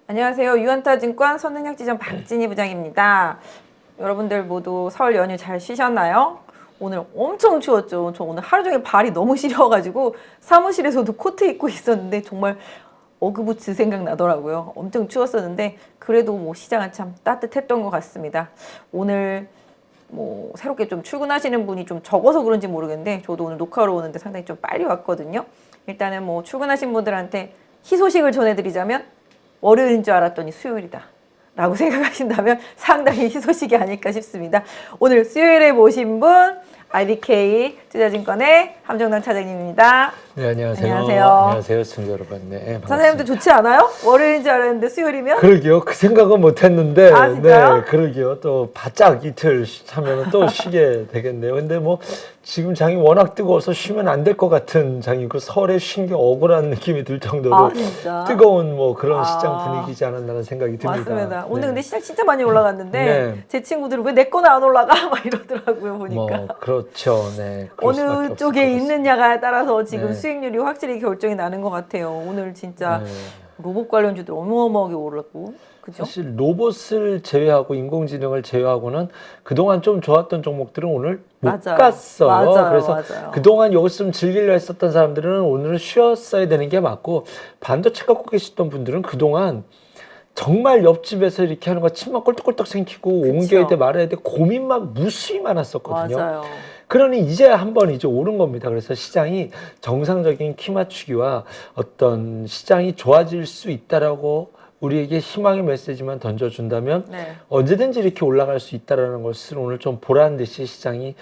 안녕하세요. 유한타증권 선능력지점 박진희 부장입니다. 여러분들 모두 설 연휴 잘 쉬셨나요? 오늘 엄청 추웠죠. 저 오늘 하루 종일 발이 너무 시려가지고 사무실에서도 코트 입고 있었는데 정말 어그부츠 생각나더라고요. 엄청 추웠었는데 그래도 뭐 시장은 참 따뜻했던 것 같습니다. 오늘 뭐 새롭게 좀 출근하시는 분이 좀 적어서 그런지 모르겠는데 저도 오늘 녹화로 오는데 상당히 좀 빨리 왔거든요. 일단은 뭐 출근하신 분들한테 희소식을 전해드리자면 월요일인 줄 알았더니 수요일이다 라고 생각하신다면 상당히 희소식이 아닐까 싶습니다. 오늘 수요일에 모신 분 IBK 투자증권의 함정남 차장님입니다. 네, 안녕하세요. 안녕하세요. 안녕하세요, 시청자 여러분. 네, 반갑습니다. 선생님도 좋지 않아요? 월요일인 줄 알았는데 수요일이면? 그러게요. 그 생각은 못했는데, 아, 진짜요? 네, 그러게요. 또 바짝 이틀 하면 또 쉬게 되겠네요. 근데 뭐 지금 장이 워낙 뜨거워서 쉬면 안 될 것 같은 장이고 설에 쉰 게 억울한 느낌이 들 정도로 아, 진짜? 뜨거운 뭐 그런 시장 분위기지 않았나는 생각이 듭니다. 맞습니다. 오늘 네. 근데 시장 진짜 많이 올라갔는데 네. 제 친구들은 왜 내 거는 안 올라가? 막 이러더라고요 보니까. 뭐 그렇죠. 네. 그럴 수밖에 어느 없을 쪽에 것 같습니다. 있느냐가 따라서 지금 네. 수익률이 확실히 결정이 나는 것 같아요. 오늘 진짜 네. 로봇 관련주들 어마어마하게 올랐고, 그죠? 사실 로봇을 제외하고 인공지능을 제외하고는 그동안 좀 좋았던 종목들은 오늘 못 맞아요. 갔어요. 맞아요. 그래서 맞아요. 그동안 여기서 좀 즐기려 했었던 사람들은 오늘은 쉬었어야 되는 게 맞고, 반도체 갖고 계셨던 분들은 그동안 정말 옆집에서 이렇게 하는 거 침만 꼴떡꼴떡 생기고 그쵸. 옮겨야 돼 말아야 돼 고민만 무수히 많았었거든요. 맞아요. 그러니 이제 한번 이제 오른 겁니다. 그래서 시장이 정상적인 키 맞추기와 어떤 시장이 좋아질 수 있다라고 우리에게 희망의 메시지만 던져준다면 네. 언제든지 이렇게 올라갈 수 있다라는 것을 오늘 좀 보란 듯이 시장이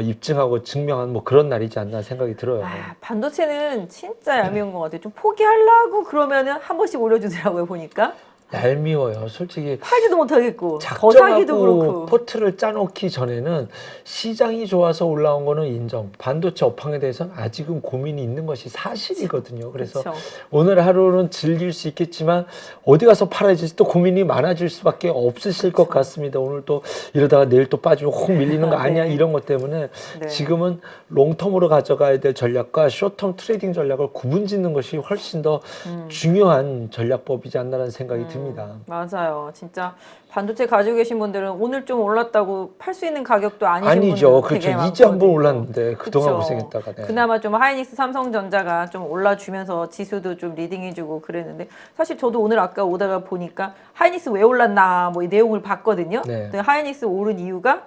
입증하고 증명한 뭐 그런 날이지 않나 생각이 들어요. 아, 반도체는 진짜 얄미운 것 같아요. 좀 포기하려고 그러면은 한 번씩 올려주더라고요, 보니까. 얄미워요. 솔직히 팔지도 못하겠고, 더 사기도 작정하고 그렇고. 포트를 짜놓기 전에는 시장이 좋아서 올라온 거는 인정. 반도체 업황에 대해서는 아직은 고민이 있는 것이 사실이거든요. 그래서 그쵸. 오늘 하루는 즐길 수 있겠지만 어디 가서 팔아야지 또 고민이 많아질 수밖에 없으실 것 같습니다. 오늘 또 이러다가 내일 또 빠지면 혹 밀리는 거 아니야? 네. 이런 것 때문에 네. 지금은 롱텀으로 가져가야 될 전략과 숏텀 트레이딩 전략을 구분 짓는 것이 훨씬 더 중요한 전략법이지 않나라는 생각이 듭니다. 맞아요. 진짜 반도체 가지고 계신 분들은 오늘 좀 올랐다고 팔 수 있는 가격도 아니신 아니죠. 분들 되게 그렇죠. 이제 한번 많거든요. 올랐는데 그동안 그쵸. 고생했다가. 네. 그나마 좀 하이닉스 삼성전자가 좀 올라주면서 지수도 좀 리딩해주고 그랬는데 사실 저도 오늘 아까 오다가 보니까 하이닉스 왜 올랐나 뭐 이 내용을 봤거든요. 네. 근데 하이닉스 오른 이유가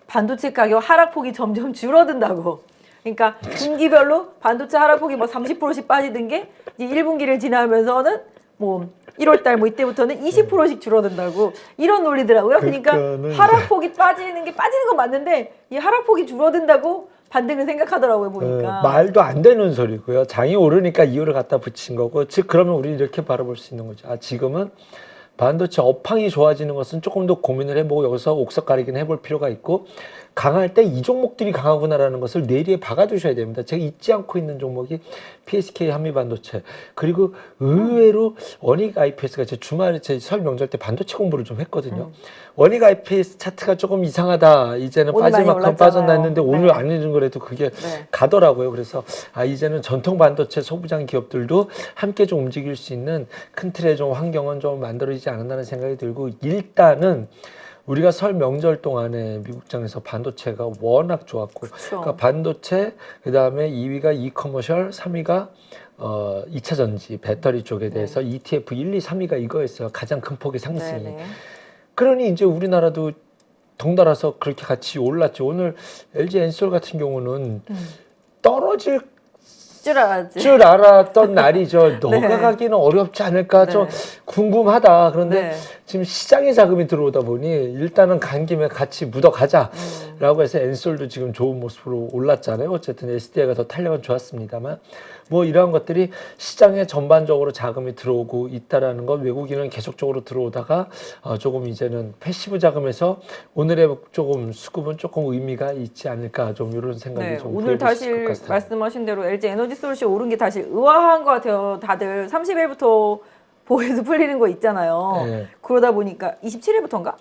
반도체 가격 하락폭이 점점 줄어든다고. 그러니까 분기별로 반도체 하락폭이 뭐 30%씩 빠지던 게 이제 1분기를 지나면서는 뭐 1월달 뭐 이때부터는 20%씩 줄어든다고 이런 논리더라고요. 그러니까 그러니까는 하락폭이 빠지는 건 맞는데 이 하락폭이 줄어든다고 반등을 생각하더라고요 보니까. 말도 안 되는 소리고요. 장이 오르니까 이유를 갖다 붙인 거고, 즉 그러면 우리 이렇게 바라볼 수 있는 거죠. 아, 지금은 반도체 업황이 좋아지는 것은 조금 더 고민을 해보고 여기서 옥석 가리기는 해볼 필요가 있고, 강할 때 이 종목들이 강하구나라는 것을 뇌리에 박아두셔야 됩니다. 제가 잊지 않고 있는 종목이 PSK 한미반도체, 그리고 의외로 원익 IPS가 제 주말에 제 설 명절 때 반도체 공부를 좀 했거든요. 원익 IPS 차트가 조금 이상하다. 이제는 오늘 빠질 많이 만큼 빠졌나 올랐잖아요. 했는데 오늘 네. 안 해준 거라도 그게 네. 가더라고요. 그래서 아, 이제는 전통 반도체 소부장 기업들도 함께 좀 움직일 수 있는 큰 틀의 좀 환경은 좀 만들어지지 않았나는 생각이 들고, 일단은 우리가 설 명절 동안에 미국장에서 반도체가 워낙 좋았고, 그러니까 반도체, 그 다음에 2위가 이커머셜, 3위가 2차 전지, 배터리 쪽에 대해서 ETF 1, 2, 3위가 이거였어요. 가장 큰 폭의 상승이. 네네. 그러니 이제 우리나라도 덩달아서 그렇게 같이 올랐죠. 오늘 LG 엔솔 같은 경우는 떨어질 줄 알았지. 줄 알았던 날이죠. 너가 네. 가기는 어렵지 않을까 좀 네. 궁금하다. 그런데 네. 지금 시장에 자금이 들어오다 보니 일단은 간 김에 같이 묻어가자라고 해서 엔솔도 지금 좋은 모습으로 올랐잖아요. 어쨌든 SDI가 더 탄력은 좋았습니다만, 뭐 이러한 것들이 시장에 전반적으로 자금이 들어오고 있다라는 것, 외국인은 계속적으로 들어오다가 조금 이제는 패시브 자금에서 오늘의 조금 수급은 조금 의미가 있지 않을까, 좀 이런 생각이 네, 좀 오늘 들어볼 수 다시 있을 것 같아요. 말씀하신 대로 LG 에너지 솔루션 오른 게 다시 의아한 것 같아요. 다들 30일부터 보에서 풀리는 거 있잖아요. 네. 그러다 보니까 27일부터인가?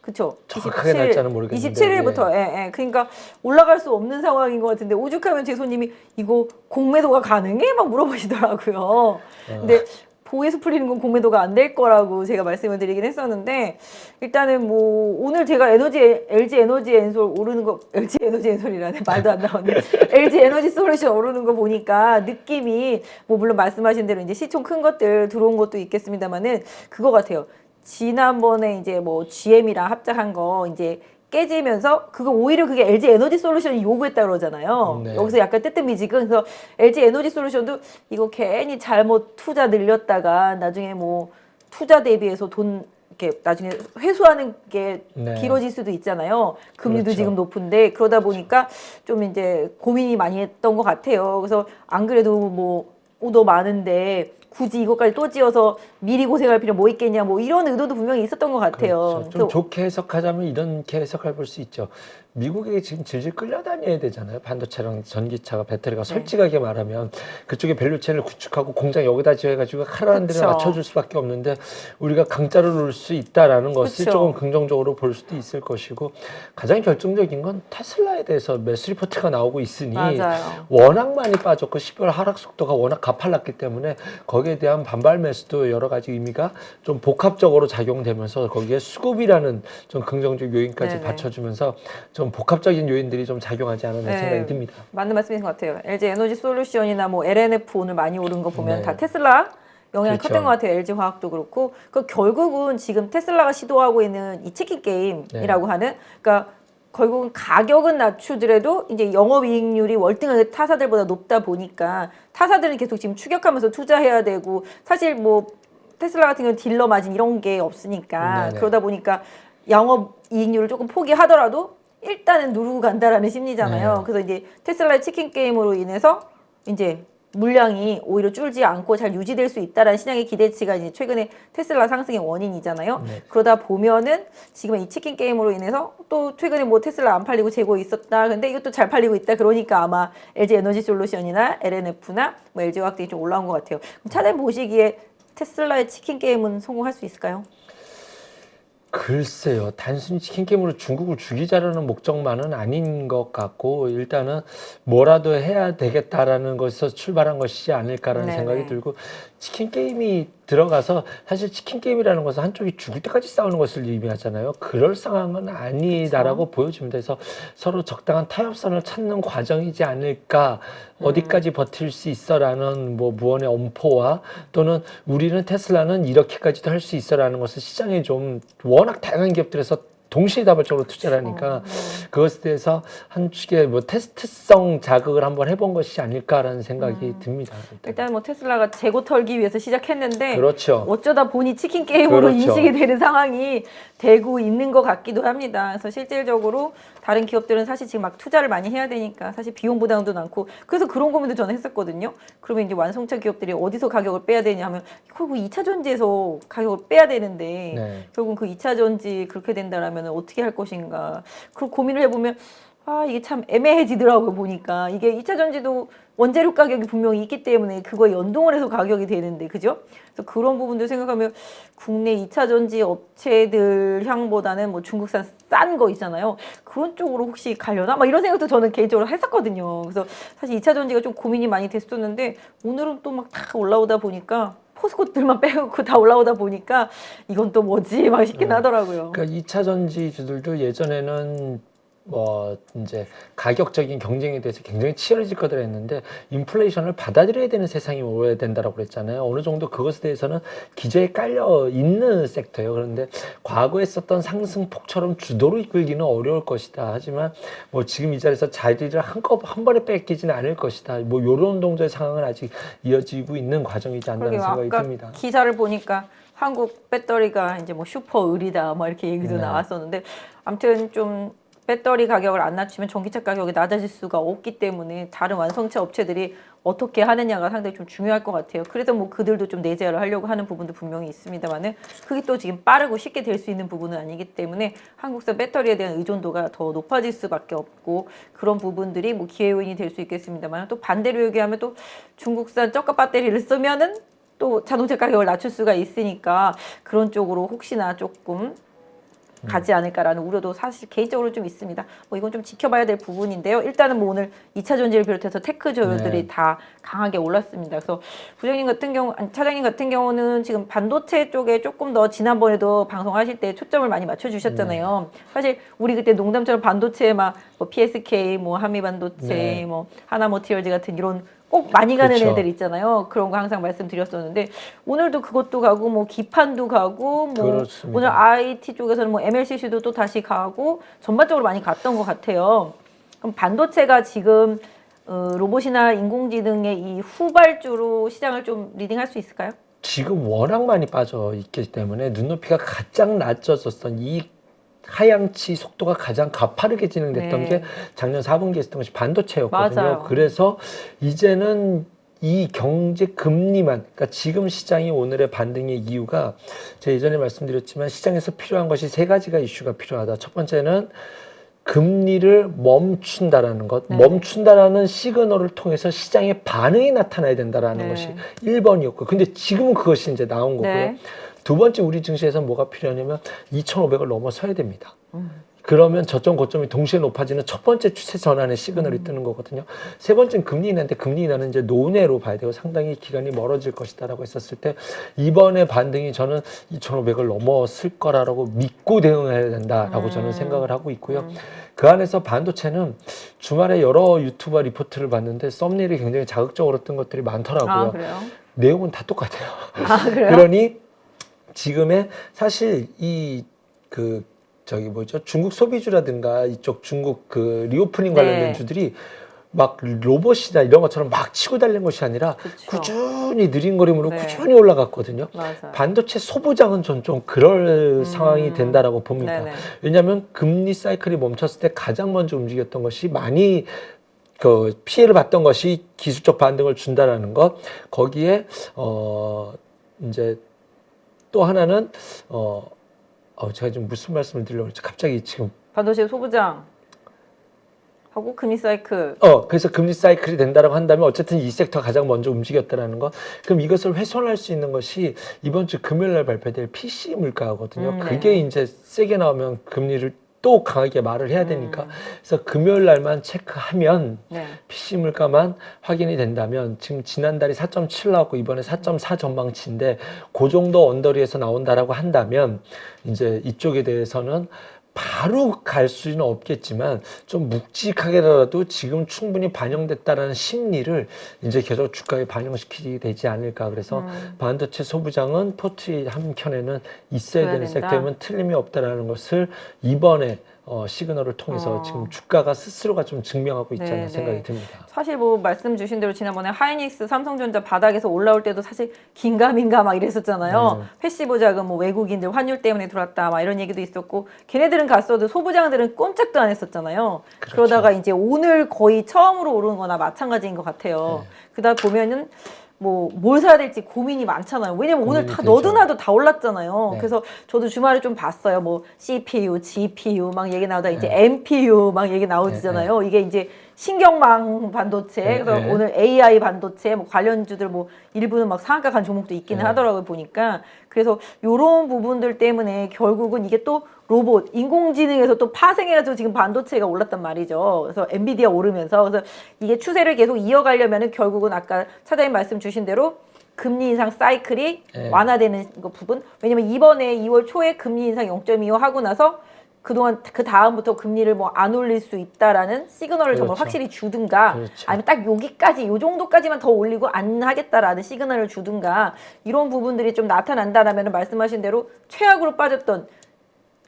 그쵸? 정확하게 날짜는 모르겠는데. 27일부터, 예. 그러니까 올라갈 수 없는 상황인 것 같은데, 오죽하면 제 손님이 이거 공매도가 가능해? 막 물어보시더라고요. 근데 고에서 풀리는 건 공매도가 안 될 거라고 제가 말씀을 드리긴 했었는데 일단은 뭐 오늘 제가 LG 에너지 엔솔 오르는 거 LG 에너지 엔솔이라네 말도 안 나오는데 LG 에너지 솔루션 오르는 거 보니까 느낌이 뭐 물론 말씀하신 대로 이제 시총 큰 것들 들어온 것도 있겠습니다만은 그거 같아요. 지난번에 이제 뭐 GM이랑 합작한 거 이제 깨지면서 그거 오히려 그게 LG 에너지 솔루션이 요구했다 그러잖아요. 네. 여기서 약간 뜨뜻미지근. 그래서 LG 에너지 솔루션도 이거 괜히 잘못 투자 늘렸다가 나중에 뭐 투자 대비해서 돈 이렇게 나중에 회수하는 게 네. 길어질 수도 있잖아요. 금리도 그렇죠. 지금 높은데 그러다 보니까 좀 이제 고민이 많이 했던 것 같아요. 그래서 안 그래도 뭐 오더 많은데 굳이 이것까지 또 지어서 미리 고생할 필요 뭐 있겠냐 뭐 이런 의도도 분명히 있었던 것 같아요. 그렇죠. 좀 좋게 해석하자면 이렇게 해석할 볼 수 있죠. 미국에 지금 질질 끌려다녀야 되잖아요. 반도체랑 전기차가 배터리가 솔직하게 말하면 그쪽에 밸류체인을 구축하고 공장 여기다 지어가지고 하라는 대로 그쵸. 맞춰줄 수밖에 없는데 우리가 강자를 놓을 수 있다라는 것을 그쵸. 조금 긍정적으로 볼 수도 있을 것이고 가장 결정적인 건 테슬라에 대해서 매수 리포트가 나오고 있으니 맞아요. 워낙 많이 빠졌고 12월 하락 속도가 워낙 가팔랐기 때문에 거기에 대한 반발 매수도 여러 가지 의미가 좀 복합적으로 작용되면서 거기에 수급이라는 좀 긍정적 요인까지 네네. 받쳐주면서 좀 복합적인 요인들이 좀 작용하지 않았나 네. 생각이 듭니다. 맞는 말씀이신 것 같아요. LG 에너지 솔루션이나 뭐 LNF 오늘 많이 오른 거 보면 네. 다 테슬라 영향이 그렇죠. 컸던 것 같아요. LG 화학도 그렇고 그 결국은 지금 테슬라가 시도하고 있는 이 치킨 게임이라고 하는 그러니까 결국은 가격은 낮추더라도 이제 영업이익률이 월등하게 타사들보다 높다 보니까 타사들은 계속 지금 추격하면서 투자해야 되고 사실 뭐 테슬라 같은 경우는 딜러 마진 이런 게 없으니까 네네. 그러다 보니까 영업이익률을 조금 포기하더라도 일단은 누르고 간다라는 심리잖아요. 네. 그래서 이제 테슬라의 치킨 게임으로 인해서 이제 물량이 오히려 줄지 않고 잘 유지될 수 있다라는 시장의 기대치가 이제 최근에 테슬라 상승의 원인이잖아요. 네. 그러다 보면은 지금 이 치킨 게임으로 인해서 또 최근에 뭐 테슬라 안 팔리고 재고 있었다. 근데 이것도 잘 팔리고 있다. 그러니까 아마 LG 에너지 솔루션이나 LNF나 뭐 LG 화학들이 좀 올라온 것 같아요. 그럼 차장님 보시기에 테슬라의 치킨 게임은 성공할 수 있을까요? 글쎄요. 단순히 치킨 게임으로 중국을 죽이자라는 목적만은 아닌 것 같고 일단은 뭐라도 해야 되겠다라는 것에서 출발한 것이지 않을까라는 네네. 생각이 들고 치킨 게임이 들어가서 사실 치킨 게임이라는 것은 한쪽이 죽을 때까지 싸우는 것을 의미하잖아요. 그럴 상황은 아니다라고 보여집니다. 그래서 서로 적당한 타협선을 찾는 과정이지 않을까. 어디까지 버틸 수 있어라는 뭐 무언의 엄포와 또는 우리는 테슬라는 이렇게까지도 할 수 있어라는 것을 시장에 좀 워낙 다양한 기업들에서 동시다발적으로 투자를 하니까 그것에 대해서 한축의 뭐 테스트성 자극을 한번 해본 것이 아닐까라는 생각이 듭니다. 일단 뭐 테슬라가 재고 털기 위해서 시작했는데 그렇죠. 어쩌다 보니 치킨 게임으로 그렇죠. 인식이 되는 상황이 되고 있는 것 같기도 합니다. 그래서 실질적으로 다른 기업들은 사실 지금 막 투자를 많이 해야 되니까 사실 비용 부담도 많고 그래서 그런 고민도 저는 했었거든요. 그러면 이제 완성차 기업들이 어디서 가격을 빼야 되냐 하면 결국 2차 전지에서 가격을 빼야 되는데 네. 결국 그 2차 전지 그렇게 된다라면 어떻게 할 것인가. 그런 고민을 해보면 아 이게 참 애매해지더라고요. 보니까 이게 2차 전지도 원재료 가격이 분명히 있기 때문에 그거에 연동을 해서 가격이 되는데 그죠? 그래서 그런 부분들 생각하면 국내 2차 전지 업체들 향보다는 뭐 중국산 싼 거 있잖아요. 그런 쪽으로 혹시 가려나? 막 이런 생각도 저는 개인적으로 했었거든요. 그래서 사실 2차 전지가 좀 고민이 많이 됐었는데 오늘은 또 막 다 올라오다 보니까 포스코들만 빼놓고 다 올라오다 보니까 이건 또 뭐지? 막 싶긴 하더라고요. 그러니까 2차 전지주들도 예전에는 뭐 이제 가격적인 경쟁에 대해서 굉장히 치열해질 거다 했는데 인플레이션을 받아들여야 되는 세상이 오야 된다라고 그랬잖아요. 어느 정도 그것에 대해서는 기저에 깔려 있는 섹터예요. 그런데 과거에 썼던 상승폭처럼 주도로 이끌기는 어려울 것이다. 하지만 뭐 지금 이 자리에서 자리를 한 번에 뺏기지는 않을 것이다. 뭐 이런 동조의 상황은 아직 이어지고 있는 과정이지 않나는 그러게요. 생각이 아까 듭니다. 기사를 보니까 한국 배터리가 이제 뭐 슈퍼 을이다 뭐 이렇게 얘기도 네. 나왔었는데 아무튼 좀 배터리 가격을 안 낮추면 전기차 가격이 낮아질 수가 없기 때문에 다른 완성차 업체들이 어떻게 하느냐가 상당히 좀 중요할 것 같아요. 그래서 뭐 그들도 좀 내재를 하려고 하는 부분도 분명히 있습니다만은 그게 또 지금 빠르고 쉽게 될 수 있는 부분은 아니기 때문에 한국산 배터리에 대한 의존도가 더 높아질 수밖에 없고 그런 부분들이 뭐 기회 요인이 될 수 있겠습니다만 또 반대로 얘기하면 또 중국산 저가 배터리를 쓰면은 또 자동차 가격을 낮출 수가 있으니까 그런 쪽으로 혹시나 조금 가지 않을까라는 우려도 사실 개인적으로 좀 있습니다. 뭐 이건 좀 지켜봐야 될 부분인데요. 일단은 뭐 오늘 2차 전지를 비롯해서 테크 조율들이 네. 다 강하게 올랐습니다. 그래서 부장님 같은 경우, 아니, 차장님 같은 경우는 지금 반도체 쪽에 조금 더 지난번에도 방송하실 때 초점을 많이 맞춰주셨잖아요. 사실 우리 그때 농담처럼 반도체 막뭐 PSK, 뭐 한미반도체, 네. 뭐 하나머티리얼즈 같은 이런 꼭 많이 가는 그렇죠. 애들 있잖아요. 그런 거 항상 말씀드렸었는데 오늘도 그것도 가고 뭐 기판도 가고 뭐 그렇습니다. 오늘 IT 쪽에서는 뭐 MLCC도 또 다시 가고 전반적으로 많이 갔던 것 같아요. 그럼 반도체가 지금 로봇이나 인공지능의 이 후발주로 시장을 좀 리딩할 수 있을까요? 지금 워낙 많이 빠져 있기 때문에 눈높이가 가장 낮아졌던 이 하향치 속도가 가장 가파르게 진행됐던 네. 게 작년 4분기에 있었던 것이 반도체였거든요. 맞아요. 그래서 이제는 이 경제 금리만, 그러니까 지금 시장이 오늘의 반등의 이유가 제가 예전에 말씀드렸지만 시장에서 필요한 것이 세 가지가 이슈가 필요하다. 첫 번째는 금리를 멈춘다라는 것, 네. 멈춘다라는 시그널을 통해서 시장의 반응이 나타나야 된다라는 네. 것이 1번이었고, 근데 지금은 그것이 이제 나온 거고요. 네. 두 번째 우리 증시에서 뭐가 필요하냐면 2,500을 넘어서야 됩니다. 그러면 저점 고점이 동시에 높아지는 첫 번째 추세 전환의 시그널이 뜨는 거거든요. 세 번째는 금리 인하인데 금리 인하는 이제 노내로 봐야 되고 상당히 기간이 멀어질 것이다라고 했었을 때 이번에 반등이 저는 2,500을 넘었을 거라고 믿고 대응해야 된다라고 저는 생각을 하고 있고요. 그 안에서 반도체는 주말에 여러 유튜버 리포트를 봤는데 썸네일이 굉장히 자극적으로 뜬 것들이 많더라고요. 아, 그래요? 내용은 다 똑같아요. 아, 그래요? 그러니 지금의 사실 저기 뭐죠? 중국 소비주라든가 이쪽 중국 그 리오프닝 관련된 네. 주들이 막 로봇이나 이런 것처럼 막 치고 달린 것이 아니라 그쵸. 꾸준히 느린 걸음으로 네. 꾸준히 올라갔거든요. 맞아요. 반도체 소부장은 전 좀 그럴 상황이 된다라고 봅니다. 네네. 왜냐하면 금리 사이클이 멈췄을 때 가장 먼저 움직였던 것이 많이 그 피해를 봤던 것이 기술적 반등을 준다라는 것. 거기에 이제 또 하나는 제가 지금 무슨 말씀을 드리려고 했지? 갑자기 지금 반도체 소부장 하고 금리 사이클. 그래서 금리 사이클이 된다라고 한다면 어쨌든 이 섹터가 가장 먼저 움직였다라는 거. 그럼 이것을 훼손할 수 있는 것이 이번 주 금요일 날 발표될 PC 물가거든요. 그게 네. 이제 세게 나오면 금리를 또 강하게 말을 해야 되니까. 그래서 금요일 날만 체크하면 네. PC 물가만 확인이 된다면 지금 지난달이 4.7 나왔고 이번에 4.4 전망치인데 그 정도 언더리에서 나온다라고 한다면 이제 이쪽에 대해서는 바로 갈 수는 없겠지만 좀 묵직하게라도 지금 충분히 반영됐다라는 심리를 이제 계속 주가에 반영시키게 되지 않을까. 그래서 반도체 소부장은 포트리 한켠에는 있어야 되는 된다. 섹터이면 틀림이 없다라는 것을 이번에 시그널을 통해서 지금 주가가 스스로가 좀 증명하고 있지 않나 네, 생각이 네. 듭니다. 사실 뭐 말씀 주신 대로 지난번에 하이닉스, 삼성전자 바닥에서 올라올 때도 사실 긴가민가 막 이랬었잖아요. 패시브 자금 뭐 외국인들 환율 때문에 들어왔다 막 이런 얘기도 있었고 걔네들은 갔어도 소부장들은 꼼짝도 안 했었잖아요. 그렇죠. 그러다가 이제 오늘 거의 처음으로 오르는 거나 마찬가지인 것 같아요. 그러다 보면은 뭐 뭘 사야 될지 고민이 많잖아요. 왜냐면 오늘 다 고민이 되죠. 너도 나도 다 올랐잖아요. 네. 그래서 저도 주말에 좀 봤어요. 뭐 CPU, GPU 막 얘기 나오다 이제 네. MPU 막 얘기 나오잖아요. 이게 이제 신경망 반도체, 네, 그래서 네. 오늘 AI 반도체 뭐 관련주들 뭐 일부는 막 상한가 간 종목도 있기는 네. 하더라고요 보니까. 그래서 요런 부분들 때문에 결국은 이게 또 로봇, 인공지능에서 또 파생해가지고 지금 반도체가 올랐단 말이죠. 그래서 엔비디아 오르면서 그래서 이게 추세를 계속 이어가려면은 결국은 아까 차장님 말씀 주신 대로 금리 인상 사이클이 네. 완화되는 거 부분. 왜냐면 이번에 2월 초에 금리 인상 0.25 하고 나서 그동안 그 다음부터 금리를 뭐 안 올릴 수 있다라는 시그널을 정말 그렇죠. 확실히 주든가 그렇죠. 아니면 딱 여기까지 요 정도까지만 더 올리고 안 하겠다라는 시그널을 주든가 이런 부분들이 좀 나타난다라면 말씀하신 대로 최악으로 빠졌던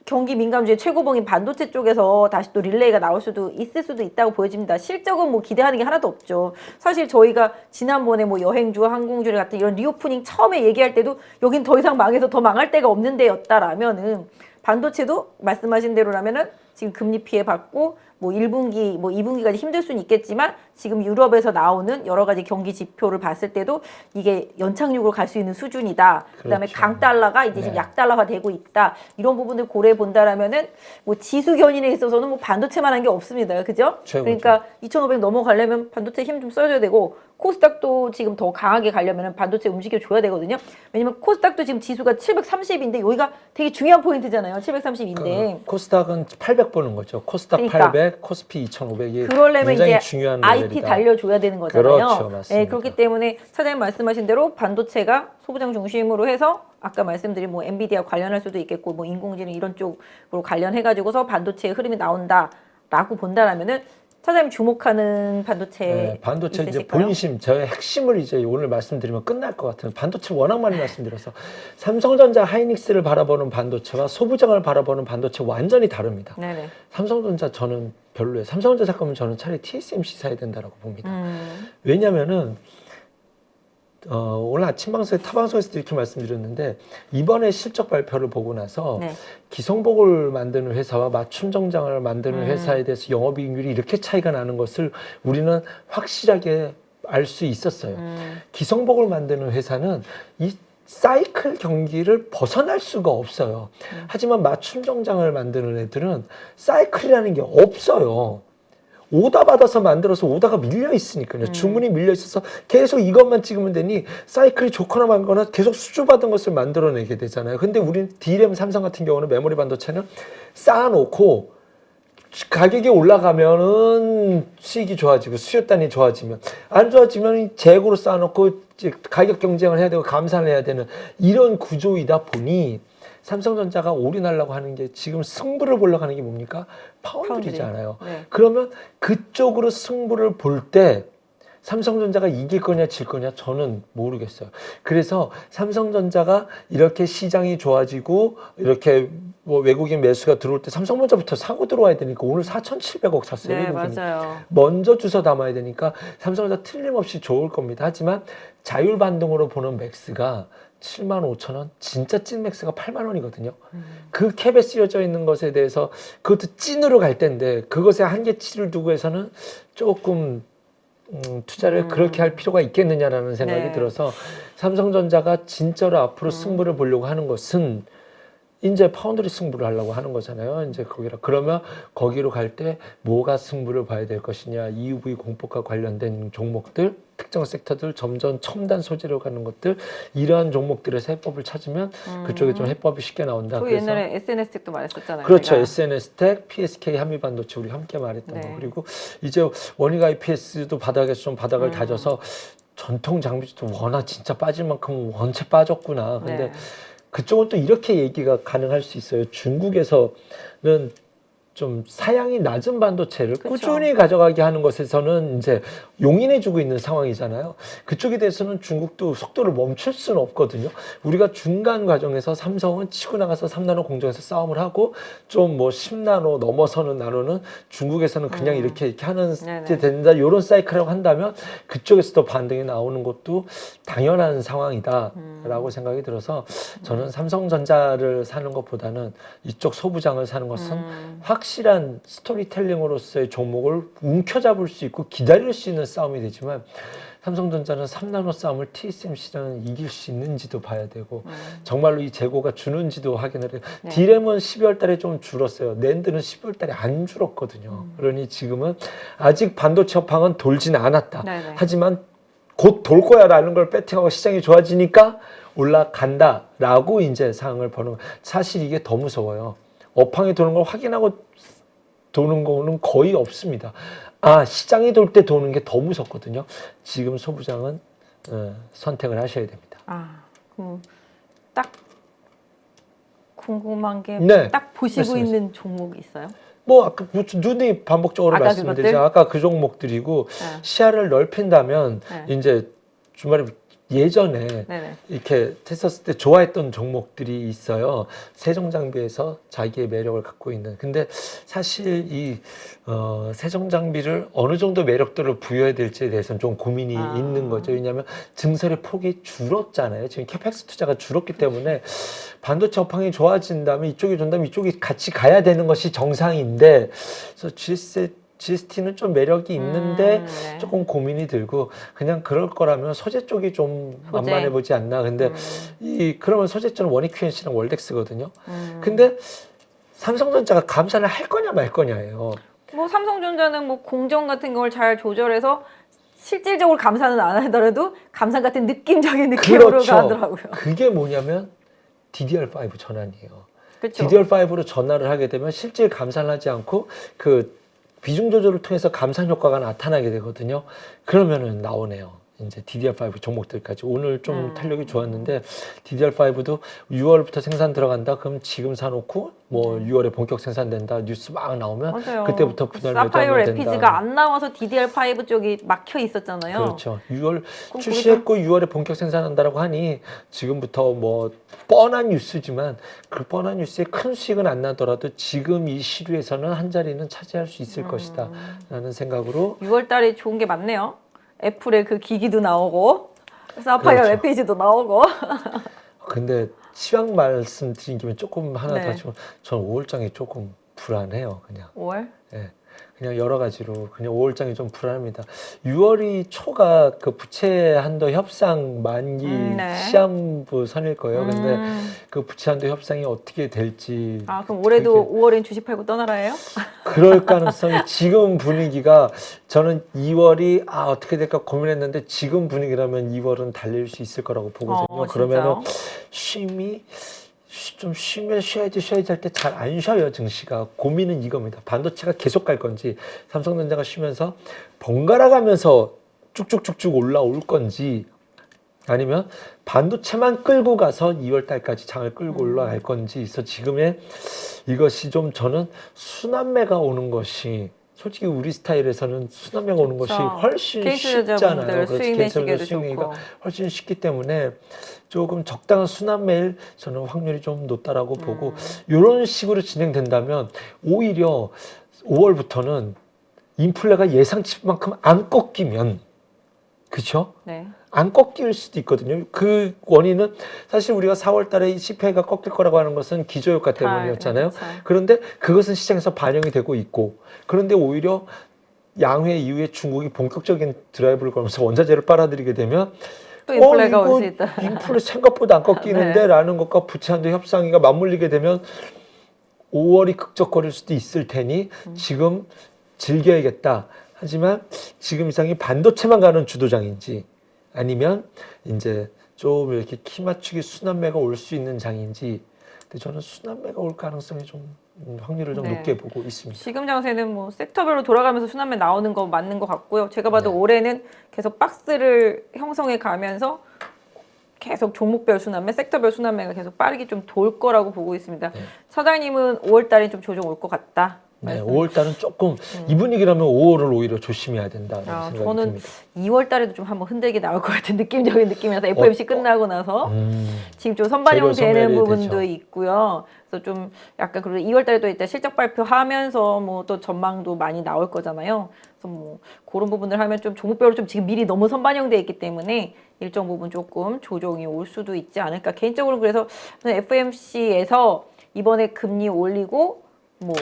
경기 민감주의 최고봉인 반도체 쪽에서 다시 또 릴레이가 나올 수도 있을 수도 있다고 보여집니다. 실적은 뭐 기대하는 게 하나도 없죠. 사실 저희가 지난번에 뭐 여행주, 항공주 같은 이런 리오프닝 처음에 얘기할 때도 여긴 더 이상 망해서 더 망할 데가 없는 데였다라면은 반도체도 말씀하신 대로라면은 지금 금리 피해 받고 뭐 1분기, 뭐 2분기까지 힘들 수는 있겠지만 지금 유럽에서 나오는 여러 가지 경기 지표를 봤을 때도 이게 연착륙으로 갈 수 있는 수준이다. 그다음에 그렇죠. 강달러가 이제 지금 네. 약달러화 되고 있다. 이런 부분을 고려해 본다라면은 뭐 지수 견인에 있어서는 뭐 반도체만한 게 없습니다. 그죠? 최고죠. 그러니까 2,500 넘어가려면 반도체 힘 좀 써줘야 되고 코스닥도 지금 더 강하게 가려면 반도체 움직여 줘야 되거든요. 왜냐면 코스닥도 지금 지수가 730인데 여기가 되게 중요한 포인트잖아요. 730인데. 코스닥은 800 보는 거죠. 코스닥 그러니까. 800, 코스피 2,500이 그러려면 굉장히 이제 중요한 IT 레벨이다. 달려줘야 되는 거잖아요. 그렇죠, 맞습니다. 네, 그렇기 때문에 차장님 말씀하신 대로 반도체가 소부장 중심으로 해서 아까 말씀드린 뭐 엔비디아 관련할 수도 있겠고 뭐 인공지능 이런 쪽으로 관련해가지고서 반도체의 흐름이 나온다라고 본다라면은 차장님 주목하는 반도체 네, 반도체 이제 있으실까요? 본심, 저의 핵심을 이제 오늘 말씀드리면 끝날 것 같은 반도체 워낙 많이 말씀드려서 삼성전자, 하이닉스를 바라보는 반도체와 소부장을 바라보는 반도체 완전히 다릅니다. 네네. 삼성전자 저는 별로예요. 삼성전자 살 거면 저는 차라리 TSMC 사야 된다라고 봅니다. 왜냐면은 오늘 아침 방송에 타방송에서도 이렇게 말씀드렸는데 이번에 실적 발표를 보고 나서 네. 기성복을 만드는 회사와 맞춤 정장을 만드는 회사에 대해서 영업이익률이 이렇게 차이가 나는 것을 우리는 확실하게 알 수 있었어요. 기성복을 만드는 회사는 이 사이클 경기를 벗어날 수가 없어요. 하지만 맞춤 정장을 만드는 애들은 사이클이라는 게 없어요. 오다 받아서 만들어서 오다가 밀려 있으니까요. 주문이 밀려 있어서 계속 이것만 찍으면 되니 사이클이 좋거나 말거나 계속 수주받은 것을 만들어내게 되잖아요. 근데 우린 D램 삼성 같은 경우는 메모리 반도체는 쌓아놓고 가격이 올라가면은 수익이 좋아지고 수요단이 좋아지면 안 좋아지면 재고로 쌓아놓고 이제 가격 경쟁을 해야 되고 감산을 해야 되는 이런 구조이다 보니 삼성전자가 올인하려고 하는 게 지금 승부를 보려고 하는 게 뭡니까? 파운드리잖아요. 네. 그러면 그쪽으로 승부를 볼 때 삼성전자가 이길 거냐 질 거냐 저는 모르겠어요. 그래서 삼성전자가 이렇게 시장이 좋아지고 이렇게 뭐 외국인 매수가 들어올 때 삼성전자부터 사고 들어와야 되니까 오늘 4,700억 샀어요. 네, 외국인이. 맞아요. 먼저 주워 담아야 되니까 삼성전자 틀림없이 좋을 겁니다. 하지만 자율 반동으로 보는 맥스가 75,000원, 진짜 찐 맥스가 8만 원이거든요. 그 캡에 쓰여져 있는 것에 대해서 그것도 찐으로 갈 텐데 그것에 한계치를 두고 해서는 조금 투자를 그렇게 할 필요가 있겠느냐라는 생각이 네. 들어서 삼성전자가 진짜로 앞으로 승부를 보려고 하는 것은 이제 파운드리 승부를 하려고 하는 거잖아요. 이제 거기라 그러면 거기로 갈 때 뭐가 승부를 봐야 될 것이냐, EUV 공법과 관련된 종목들, 특정 섹터들 점점 첨단 소재로 가는 것들 이러한 종목들에서 해법을 찾으면 그쪽에 좀 해법이 쉽게 나온다. 그 그래서 옛날에 SNS 텍도 말했었잖아요. 그렇죠. 제가. SNS텍, PSK 한미반도체 우리 함께 말했던 네. 거. 그리고 이제 원익 IPS도 바닥에서 좀 바닥을 다져서 전통 장비도 워낙 진짜 빠질 만큼 원체 빠졌구나. 근데 네. 그쪽은 또 이렇게 얘기가 가능할 수 있어요. 중국에서는 좀 사양이 낮은 반도체를 그쵸. 꾸준히 가져가게 하는 것에서는 이제 용인해주고 있는 상황이잖아요. 그쪽에 대해서는 중국도 속도를 멈출 수는 없거든요. 우리가 중간 과정에서 삼성은 치고 나가서 3나노 공정에서 싸움을 하고 좀 뭐 10나노 넘어서는 나노는 중국에서는 그냥 이렇게 하는 네네. 된다. 이런 사이클이라고 한다면 그쪽에서도 반등이 나오는 것도 당연한 상황이다라고 생각이 들어서 저는 삼성전자를 사는 것보다는 이쪽 소부장을 사는 것은 확실한 스토리텔링으로서의 종목을 움켜잡을 수 있고 기다릴 수 있는 싸움이 되지만 삼성전자는 3나노 싸움을 TSMC랑 이길 수 있는지도 봐야 되고 정말로 이 재고가 주는지도 확인을 해요. 네. D램은 12월 달에 좀 줄었어요. 낸드는 12월 달에 안 줄었거든요. 그러니 지금은 아직 반도체 업황은 돌지는 않았다. 네네. 하지만 곧 돌 거야라는 걸 배팅하고 시장이 좋아지니까 올라간다라고 이제 상황을 보는 거예요. 사실 이게 더 무서워요. 업황이 도는 걸 확인하고 도는 거는 거의 없습니다. 시장이 돌 때 도는 게 더 무섭거든요. 지금 소부장은 선택을 하셔야 됩니다. 그럼 딱 궁금한 게 네, 딱 보시고 말씀하세요. 있는 종목이 있어요? 뭐 아까 눈이 반복적으로 아까 말씀드리죠. 그것들? 아까 그 종목들이고 네. 시야를 넓힌다면 네. 이제 주말에 예전에 네네. 이렇게 했었을 때 좋아했던 종목들이 있어요. 세종장비에서 자기의 매력을 갖고 있는. 근데 사실 이 세종장비를 어느 정도 매력도를 부여해야 될지에 대해서는 좀 고민이 있는 거죠. 왜냐하면 증설의 폭이 줄었잖아요. 지금 캐펙스 투자가 줄었기 때문에 반도체 업황이 좋아진다면 이쪽이 좋다면 이쪽이 같이 가야 되는 것이 정상인데, 그래서 GST는 좀 매력이 있는데 네. 조금 고민이 들고, 그냥 그럴 거라면 소재 쪽이 좀 소재. 만만해 보이지 않나. 근데 그러면 소재 쪽은 원익 QNC랑 월덱스거든요. 음. 근데 삼성전자가 감산을 할 거냐 말 거냐예요. 뭐 삼성전자는 뭐 공정 같은 걸 잘 조절해서 실질적으로 감산은 안 하더라도 감산 같은 느낌적인 느낌으로 그렇죠. 가더라고요. 그게 뭐냐면 DDR5 전환이에요. 그렇죠. DDR5로 전환을 하게 되면 실질 감산을 하지 않고 그 비중 조절을 통해서 감산 효과가 나타나게 되거든요. 그러면은 나오네요. 이제 DDR5 종목들까지. 오늘 좀 탄력이 좋았는데, DDR5도 6월부터 생산 들어간다. 그럼 지금 사놓고 뭐 6월에 본격 생산된다. 뉴스 막 나오면 맞아요. 그때부터 분할 사파이어 매도하면 레피즈가 된다. 안 나와서 DDR5 쪽이 막혀 있었잖아요. 그렇죠. 6월 그럼 출시했고 6월에 본격 생산한다라고 하니 지금부터 뭐 뻔한 뉴스지만 그 뻔한 뉴스에 큰 수익은 안 나더라도 지금 이 시류에서는 한 자리는 차지할 수 있을 것이다 라는 생각으로. 6월 달에 좋은 게 많네요. 애플의 그 기기도 나오고 사파이어 그렇죠. 레피즈도 나오고. 근데 시황 말씀드린 김에 조금 하나 더 네. 하시면, 저는 5월장이 조금 불안해요. 그냥. 5월? 예. 그냥 여러 가지로 그냥 5월장이 좀 불안합니다. 6월이 초가 그 부채 한도 협상 만기 네. 시한부 선일 거예요. 근데 그 부채 한도 협상이 어떻게 될지. 아, 그럼 올해도 5월엔 주식 팔고 떠나라예요? 그럴 가능성이, 지금 분위기가, 저는 2월이 어떻게 될까 고민했는데 지금 분위기라면 2월은 달릴 수 있을 거라고 보거든요. 그러면은 좀 쉬면 쉬어야지 할 때 잘 안 쉬어요. 증시가. 고민은 이겁니다. 반도체가 계속 갈 건지, 삼성전자가 쉬면서 번갈아 가면서 쭉쭉쭉쭉 올라올 건지, 아니면 반도체만 끌고 가서 2월 달까지 장을 끌고 올라갈 건지. 그래서 지금의 이것이 좀, 저는 순환매가 오는 것이, 솔직히 우리 스타일에서는 순환매가 오는 것이 훨씬 쉽잖아요. 그렇지. 개인투자자분들 수익내기가 훨씬 쉽기 때문에 조금 적당한 순환매일 저는 확률이 좀 높다라고 보고, 이런 식으로 진행된다면 오히려 5월부터는 인플레가 예상치만큼 안 꺾이면, 그렇죠? 네. 안 꺾일 수도 있거든요. 그 원인은 사실 우리가 4월 달에 CPI가 꺾일 거라고 하는 것은 기저효과 때문이었잖아요. 그런데 그것은 시장에서 반영이 되고 있고, 그런데 오히려 양회 이후에 중국이 본격적인 드라이브를 걸면서 원자재를 빨아들이게 되면 또 인플레가 올 수 있다. 인플레 생각보다 안 꺾이는데 네. 라는 것과 부채한도 협상이가 맞물리게 되면 5월이 극적거릴 수도 있을 테니 지금 즐겨야겠다. 하지만 지금 이상이 반도체만 가는 주도장인지, 아니면 이제 좀 이렇게 키 맞추기 순환매가 올 수 있는 장인지. 근데 저는 순환매가 올 가능성이 좀, 확률을 좀 네. 높게 보고 있습니다. 지금 장세는 뭐 섹터별로 돌아가면서 순환매 나오는 거 맞는 것 같고요. 제가 봐도 네. 올해는 계속 박스를 형성해 가면서 계속 종목별 순환매, 섹터별 순환매가 계속 빠르게 좀 돌 거라고 보고 있습니다. 네. 사장님은 5월 달에 좀 조정 올 것 같다. 네, 말씀. 5월 달은 조금 이 분위기라면 5월을 오히려 조심해야 된다는 생각이 저는 듭니다. 2월 달에도 좀 한번 흔들게 나올 것 같은 느낌적인 느낌이라서 FOMC 끝나고 나서 지금 좀 선반영 재료 되는 소멸이 부분도 되죠. 있고요. 그래서 좀 약간 그리고 2월 달에도 이제 실적 발표하면서 뭐 또 전망도 많이 나올 거잖아요. 그래서 뭐 그런 부분들 하면 좀 종목별로 좀 지금 미리 너무 선반영돼 있기 때문에 일정 부분 조금 조정이 올 수도 있지 않을까. 개인적으로 그래서 FOMC에서 이번에 금리 올리고 뭐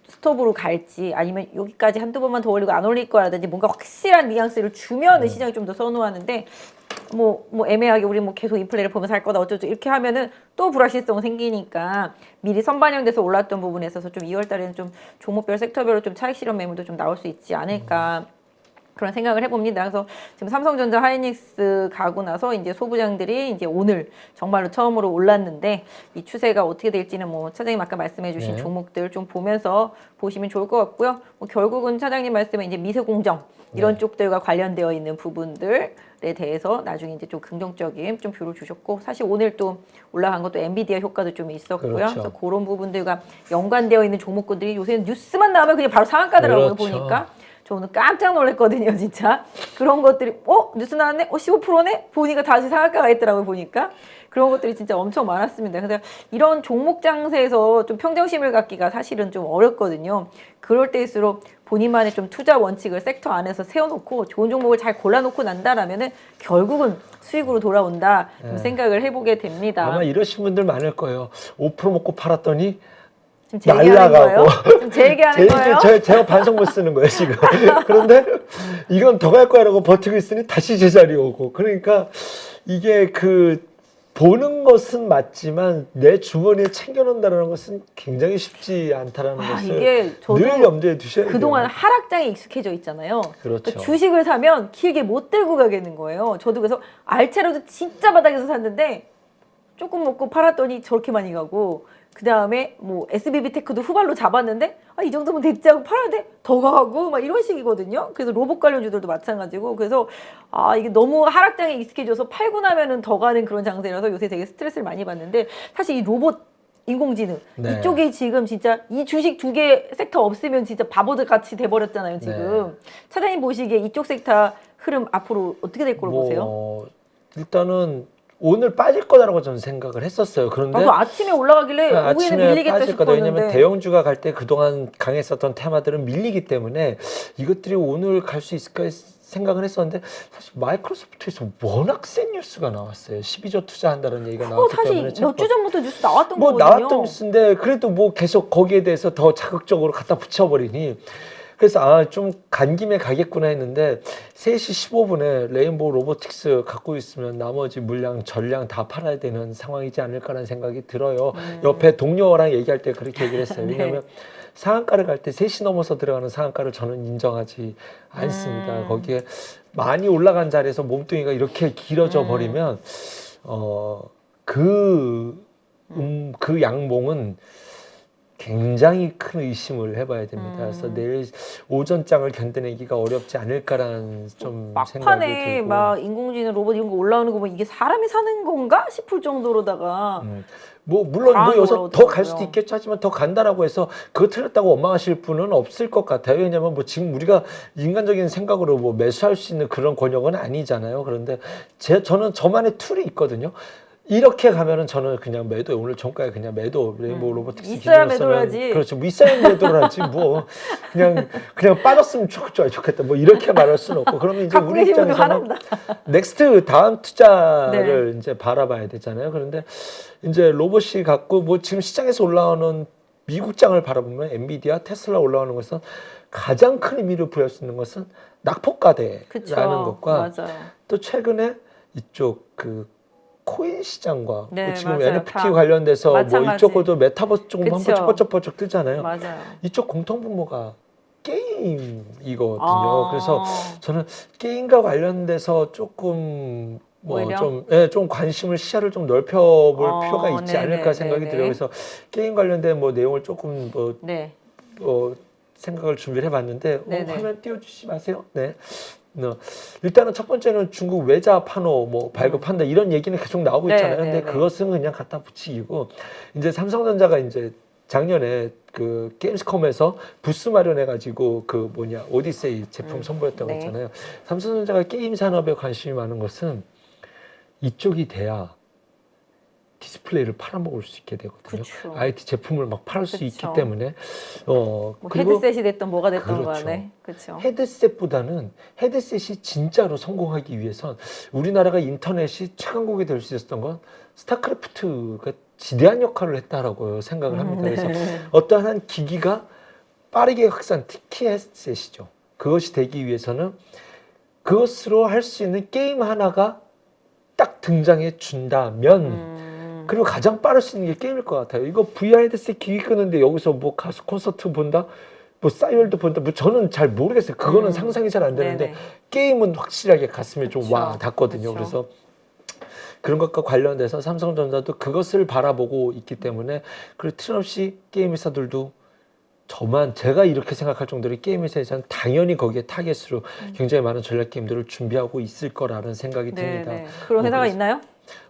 스톱으로 갈지, 아니면 여기까지 한두 번만 더 올리고 안 올릴 거라든지 뭔가 확실한 뉘앙스를 주면은 시장이 좀 더 선호하는데, 뭐 애매하게 우리 뭐 계속 인플레를 보면서 할 거다 어쩌고 이렇게 하면은 또 불확실성 생기니까 미리 선반영돼서 올랐던 부분에 있어서 좀 2월 달에는 좀 종목별 섹터별로 좀 차익 실현 매물도 좀 나올 수 있지 않을까. 그런 생각을 해봅니다. 그래서 지금 삼성전자, 하이닉스 가고 나서 이제 소부장들이 이제 오늘 정말로 처음으로 올랐는데, 이 추세가 어떻게 될지는 뭐 차장님 아까 말씀해주신 네. 종목들 좀 보면서 보시면 좋을 것 같고요. 뭐 결국은 차장님 말씀에 이제 미세공정 이런 쪽들과 관련되어 있는 부분들에 대해서 나중에 이제 좀 긍정적인 좀 뷰를 주셨고, 사실 오늘 또 올라간 것도 엔비디아 효과도 좀 있었고요. 그렇죠. 그래서 그런 부분들과 연관되어 있는 종목군들이 요새는 뉴스만 나오면 그냥 바로 상한가더라고요. 그렇죠. 보니까. 저 오늘 깜짝 놀랐거든요, 진짜. 그런 것들이 뉴스 나왔네? 15%네? 보니까 다시 상한가가 있더라고요, 보니까. 그런 것들이 진짜 엄청 많았습니다. 근데 이런 종목 장세에서 좀 평정심을 갖기가 사실은 좀 어렵거든요. 그럴 때일수록 본인만의 좀 투자 원칙을 섹터 안에서 세워놓고 좋은 종목을 잘 골라놓고 난다라면은 결국은 수익으로 돌아온다 좀 생각을 해보게 됩니다. 아마 이러신 분들 많을 거예요. 5% 먹고 팔았더니 지금 제 얘기하는 거예요? 지금 제 얘기하는 거예요? 제가 반성 못 쓰는 거예요, 지금. 그런데 이건 더 갈 거야라고 버티고 있으니 다시 제자리 오고. 그러니까 이게 보는 것은 맞지만 내 주머니에 챙겨놓는다는 것은 굉장히 쉽지 않다라는 것을 이게 저도 늘 염두에 두셔야 돼요. 그동안 하락장에 익숙해져 있잖아요. 그렇죠. 그러니까 주식을 사면 길게 못 들고 가겠는 거예요. 저도 그래서 알체로도 진짜 바닥에서 샀는데 조금 먹고 팔았더니 저렇게 많이 가고 그 다음에 뭐 SBB테크도 후발로 잡았는데 이 정도면 됐지 하고 팔았는데 더 가고 막 이런 식이거든요. 그래서 로봇 관련주들도 마찬가지고 그래서 이게 너무 하락장에 익숙해져서 팔고 나면은 더 가는 그런 장세라서 요새 되게 스트레스를 많이 받는데 사실 이 로봇 인공지능 네. 이쪽이 지금 진짜 이 주식 두 개 섹터 없으면 진짜 바보들 같이 돼버렸잖아요 지금. 네. 차장님 보시기에 이쪽 섹터 흐름 앞으로 어떻게 될 거로 보세요? 일단은 오늘 빠질 거다라고 저는 생각을 했었어요. 그런데 나도 아침에 올라가길래 오후에는 아침에 밀리겠다 빠질 거다. 싶었는데 왜냐면 대형주가 갈 때 그동안 강했었던 테마들은 밀리기 때문에 이것들이 오늘 갈 수 있을까 생각을 했었는데 사실 마이크로소프트에서 워낙 센 뉴스가 나왔어요. 12조 투자한다는 얘기가 나왔기 때문에 사실 몇 주 전부터 뉴스 나왔던 뭐 거거든요. 나왔던 뉴스인데 그래도 뭐 계속 거기에 대해서 더 자극적으로 갖다 붙여버리니 그래서 좀 간 김에 가겠구나 했는데 3시 15분에 레인보우 로보틱스 갖고 있으면 나머지 물량 전량 다 팔아야 되는 상황이지 않을까라는 생각이 들어요. 옆에 동료랑 얘기할 때 그렇게 얘기를 했어요. 왜냐하면 상한가를 갈 때 3시 넘어서 들어가는 상한가를 저는 인정하지 않습니다. 거기에 많이 올라간 자리에서 몸뚱이가 이렇게 길어져 버리면 그 양봉은 굉장히 큰 의심을 해봐야 됩니다. 그래서 내일 오전장을 견뎌내기가 어렵지 않을까라는 좀 생각이 막판에 들고 막 인공지능 로봇 이런 거 올라오는 거 보면 이게 사람이 사는 건가 싶을 정도로다가 물론 강하게 여기서 더 갈 올라오더라고요. 수도 있겠죠. 하지만 더 간다라고 해서 그거 틀렸다고 원망하실 분은 없을 것 같아요. 왜냐하면 지금 우리가 인간적인 생각으로 매수할 수 있는 그런 권역은 아니잖아요. 그런데 저는 저만의 툴이 있거든요. 이렇게 가면은 저는 그냥 매도, 오늘 종가에 그냥 매도, 레인보우 로보틱스 있어야 기준으로서는 매도를 하지. 그렇죠. 있어야 매도를 하지. 그냥 빠졌으면 좋겠다. 이렇게 말할 수는 없고. 그러면 이제 갖고 우리 계신 분이 입장에서는 화난다. 넥스트 다음 투자를 이제 바라봐야 되잖아요. 그런데 이제 로봇이 갖고 지금 시장에서 올라오는 미국장을 바라보면 엔비디아, 테슬라 올라오는 것은 가장 큰 의미를 부여할 수 있는 것은 낙폭과대라는 것과 맞아요. 또 최근에 이쪽 코인 시장과 네, 지금 맞아요. NFT 다 관련돼서 마찬가지. 이쪽 것도 메타버스 조금 한 그쵸. 번쩍 번쩍 뜨잖아요. 맞아요. 이쪽 공통 분모가 게임이거든요. 그래서 아. 저는 게임과 관련돼서 조금 오히려? 좀 관심을 시야를 좀 넓혀볼 필요가 있지 네네, 않을까 생각이 네네. 들어요. 그래서 게임 관련된 내용을 조금 네. 생각을 준비를 해봤는데 네네. 화면 띄워주시지 마세요. 네. 일단은 첫 번째는 중국 외자 판호 발급한다 이런 얘기는 계속 나오고 네, 있잖아요. 네, 근데 네. 그것은 그냥 갖다 붙이고 이제 삼성전자가 이제 작년에 게임스컴에서 부스 마련해가지고 오디세이 제품 선보였다고 네. 했잖아요. 삼성전자가 게임 산업에 관심이 많은 것은 이쪽이 돼야 디스플레이를 팔아먹을 수 있게 되거든요. 그쵸. IT 제품을 막 팔을 수 있기 그쵸. 때문에 그리고 헤드셋이 됐든 뭐가 됐든 그렇죠. 간에 그렇죠. 헤드셋이 진짜로 성공하기 위해선 우리나라가 인터넷이 최강국이 될 수 있었던 건 스타크래프트가 지대한 역할을 했다라고 생각을 합니다. 그래서 어떠한 기기가 빠르게 확산, 특히 헤드셋이죠. 그것이 되기 위해서는 그것으로 할 수 있는 게임 하나가 딱 등장해 준다면 그리고 가장 빠를 수 있는 게 게임일 것 같아요. 이거 VR 헤드셋 기기 끄는데 여기서 가수 콘서트 본다? 싸이월드 본다? 저는 잘 모르겠어요. 그거는 상상이 잘 안 되는데 네네. 게임은 확실하게 가슴에 좀 그쵸. 와 닿거든요. 그쵸. 그래서 그런 것과 관련돼서 삼성전자도 그것을 바라보고 있기 때문에 그리고 틀림없이 게임 회사들도 제가 이렇게 생각할 정도로 게임 회사에서는 당연히 거기에 타겟으로 굉장히 많은 전략 게임들을 준비하고 있을 거라는 생각이 듭니다. 네네. 그런 회사가 그래서 있나요?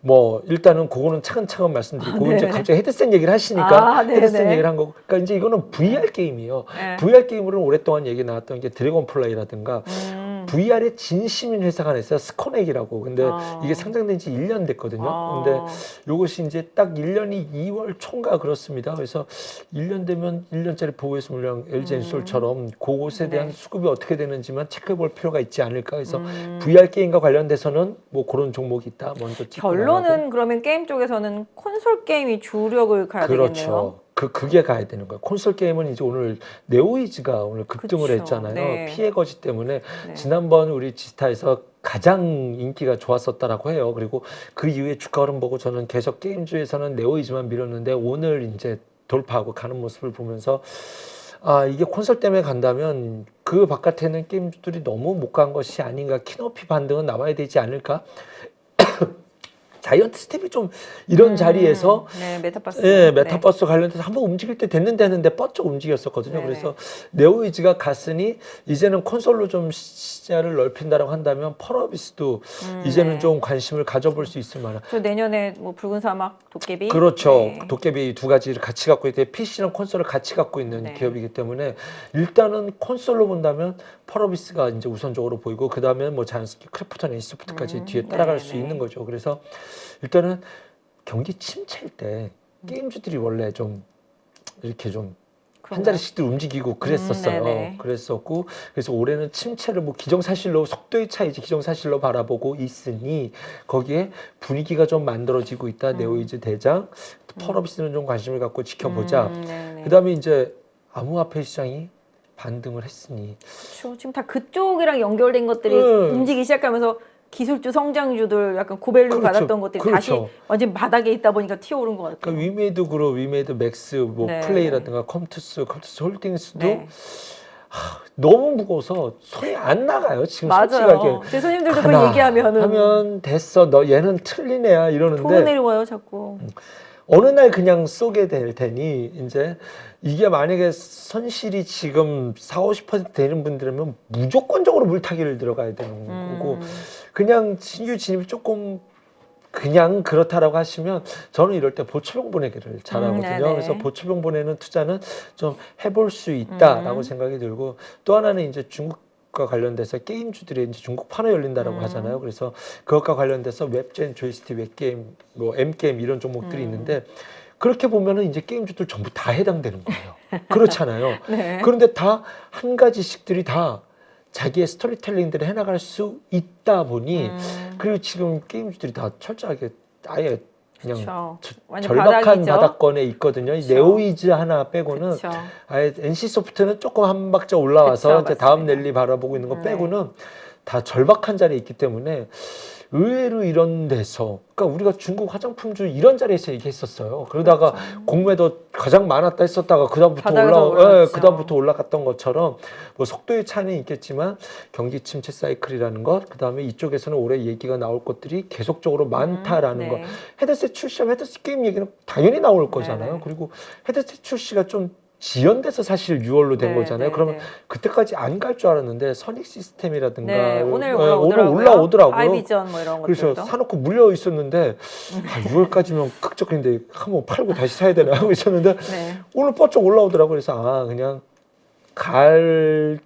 뭐 일단은 그거는 차근차근 말씀드리고 네. 이제 갑자기 헤드셋 얘기를 하시니까 네, 헤드셋 네. 얘기를 한 거고. 그러니까 이제 이거는 VR 게임이에요. 네. VR 게임으로 오랫동안 얘기 나왔던 게 드래곤 플라이라든가 VR의 진심인 회사가 하나 있어요. 스코넥이라고. 근데 이게 상장된 지 1년 됐거든요. 근데 요것이 이제 딱 1년이 2월 초인가 그렇습니다. 그래서 1년 되면 1년짜리 보고서 물량 LG 엔솔처럼 그것에 대한 네. 수급이 어떻게 되는지만 체크해 볼 필요가 있지 않을까. 그래서 VR 게임과 관련돼서는 뭐 그런 종목이 있다. 먼저 짚고 결론은 나가고. 그러면 게임 쪽에서는 콘솔 게임이 주력을 가야 되겠네요. 그렇죠. 그게 가야 되는 거예요. 콘솔 게임은 이제 오늘 네오이즈가 오늘 급등을 그쵸. 했잖아요. 네. 피해 거지 때문에 네. 지난번 우리 지스타에서 가장 인기가 좋았었다라고 해요. 그리고 그 이후에 주가 흐름 보고 저는 계속 게임주에서는 네오이즈만 밀었는데 오늘 이제 돌파하고 가는 모습을 보면서 아, 이게 콘솔 때문에 간다면 그 바깥에는 게임주들이 너무 못 간 것이 아닌가. 키높이 반등은 나와야 되지 않을까. 자이언트 스텝이 좀 이런 자리에서 네, 메타버스. 예, 메타버스 관련돼서 한번 움직일 때 됐는데 했는데 뻗쩍 움직였었거든요. 네네. 그래서 네오이즈가 갔으니 이제는 콘솔로 좀 시야를 넓힌다라고 한다면 펄어비스도 이제는 네. 좀 관심을 가져볼 수 있을 만한. 저 내년에 뭐 붉은 사막, 도깨비. 그렇죠. 네. 도깨비 두 가지를 같이 갖고 있대. PC랑 콘솔을 같이 갖고 있는 네. 기업이기 때문에 일단은 콘솔로 본다면 펄어비스가 이제 우선적으로 보이고 그 다음에 뭐 자연스럽게 크래프톤, 에이스소프트까지 뒤에 따라갈 수 네네. 있는 거죠. 그래서 일단은 경기 침체일 때 게임주들이 원래 좀 이렇게 좀 한 자리씩들 움직이고 그랬었어요. 네네. 그랬었고 그래서 올해는 침체를 뭐 기정사실로 속도의 차이지 기정사실로 바라보고 있으니 거기에 분위기가 좀 만들어지고 있다. 네오이즈 대장, 펄어비스는 좀 관심을 갖고 지켜보자. 네네. 그다음에 이제 암호화폐 시장이 반등을 했으니 그렇죠. 지금 다 그쪽이랑 연결된 것들이 움직이기 시작하면서 기술주 성장주들 약간 고밸류 그렇죠. 받았던 것들이 다시 그렇죠. 완전 바닥에 있다 보니까 튀어오른 것 같아요. 그러니까 위메이드 그룹, 위메이드 맥스, 뭐 네. 플레이라든가 컴투스 홀딩스도 네. 너무 무거워서 손이 안 나가요. 지금 솔직하게. 맞아요. 제 손님들도 하나 그걸 얘기하면은 하면 됐어. 너 얘는 틀린 애야 돈을 이러는데 내려와요 자꾸. 어느 날 그냥 쏘게 될 테니 이제 이게 만약에 손실이 지금 40~50% 되는 분들이면 무조건적으로 물타기를 들어가야 되는 거고 그냥 신규 진입이 조금 그냥 그렇다라고 하시면 저는 이럴 때 보초병 보내기를 잘하거든요. 네네. 그래서 보초병 보내는 투자는 좀 해볼 수 있다라고 생각이 들고 또 하나는 이제 중국과 관련돼서 게임주들이 이제 중국 판호 열린다라고 하잖아요. 그래서 그것과 관련돼서 웹젠, 조이스틱, 웹게임, 뭐 M게임 이런 종목들이 있는데 그렇게 보면은 이제 게임주들 전부 다 해당되는 거예요. 그렇잖아요. 네. 그런데 다 한 가지씩들이 다 자기의 스토리텔링들을 해나갈 수 있다 보니 그리고 지금 게임주들이 다 철저하게 아예 그냥 그쵸. 완전 절박한 바닥이죠. 바닥권에 있거든요. 이 그쵸. 네오이즈 하나 빼고는 그쵸. 아예 NC소프트는 조금 한 박자 올라와서 그쵸, 이제 다음 맞습니다. 랠리 바라보고 있는 거 네. 빼고는 다 절박한 자리에 있기 때문에 의외로 이런 데서 그러니까 우리가 중국 화장품주 이런 자리에서 얘기했었어요. 그러다가 공매도 가장 많았다 했었다가 그다음부터 바닥에서 올랐죠. 그다음부터 올라갔던 것처럼 뭐 속도의 차이는 있겠지만 경기 침체 사이클이라는 것 그다음에 이쪽에서는 올해 얘기가 나올 것들이 계속적으로 많다라는 네. 것 헤드셋 출시하면 헤드셋 게임 얘기는 당연히 나올 거잖아요. 네. 그리고 헤드셋 출시가 좀 지연돼서 사실 6월로 된 네, 거잖아요. 네, 그러면 네. 그때까지 안 갈 줄 알았는데 선익 시스템이라든가 네, 오늘 오늘 올라오더라고요. 올라오더라고요. 아이비전 뭐 이런 그래서 것들도. 사놓고 물려 있었는데 6월까지면 극적인데 한번 팔고 다시 사야 되나 하고 있었는데 네. 오늘 뻗쩍 올라오더라고요. 그래서 아 그냥 가야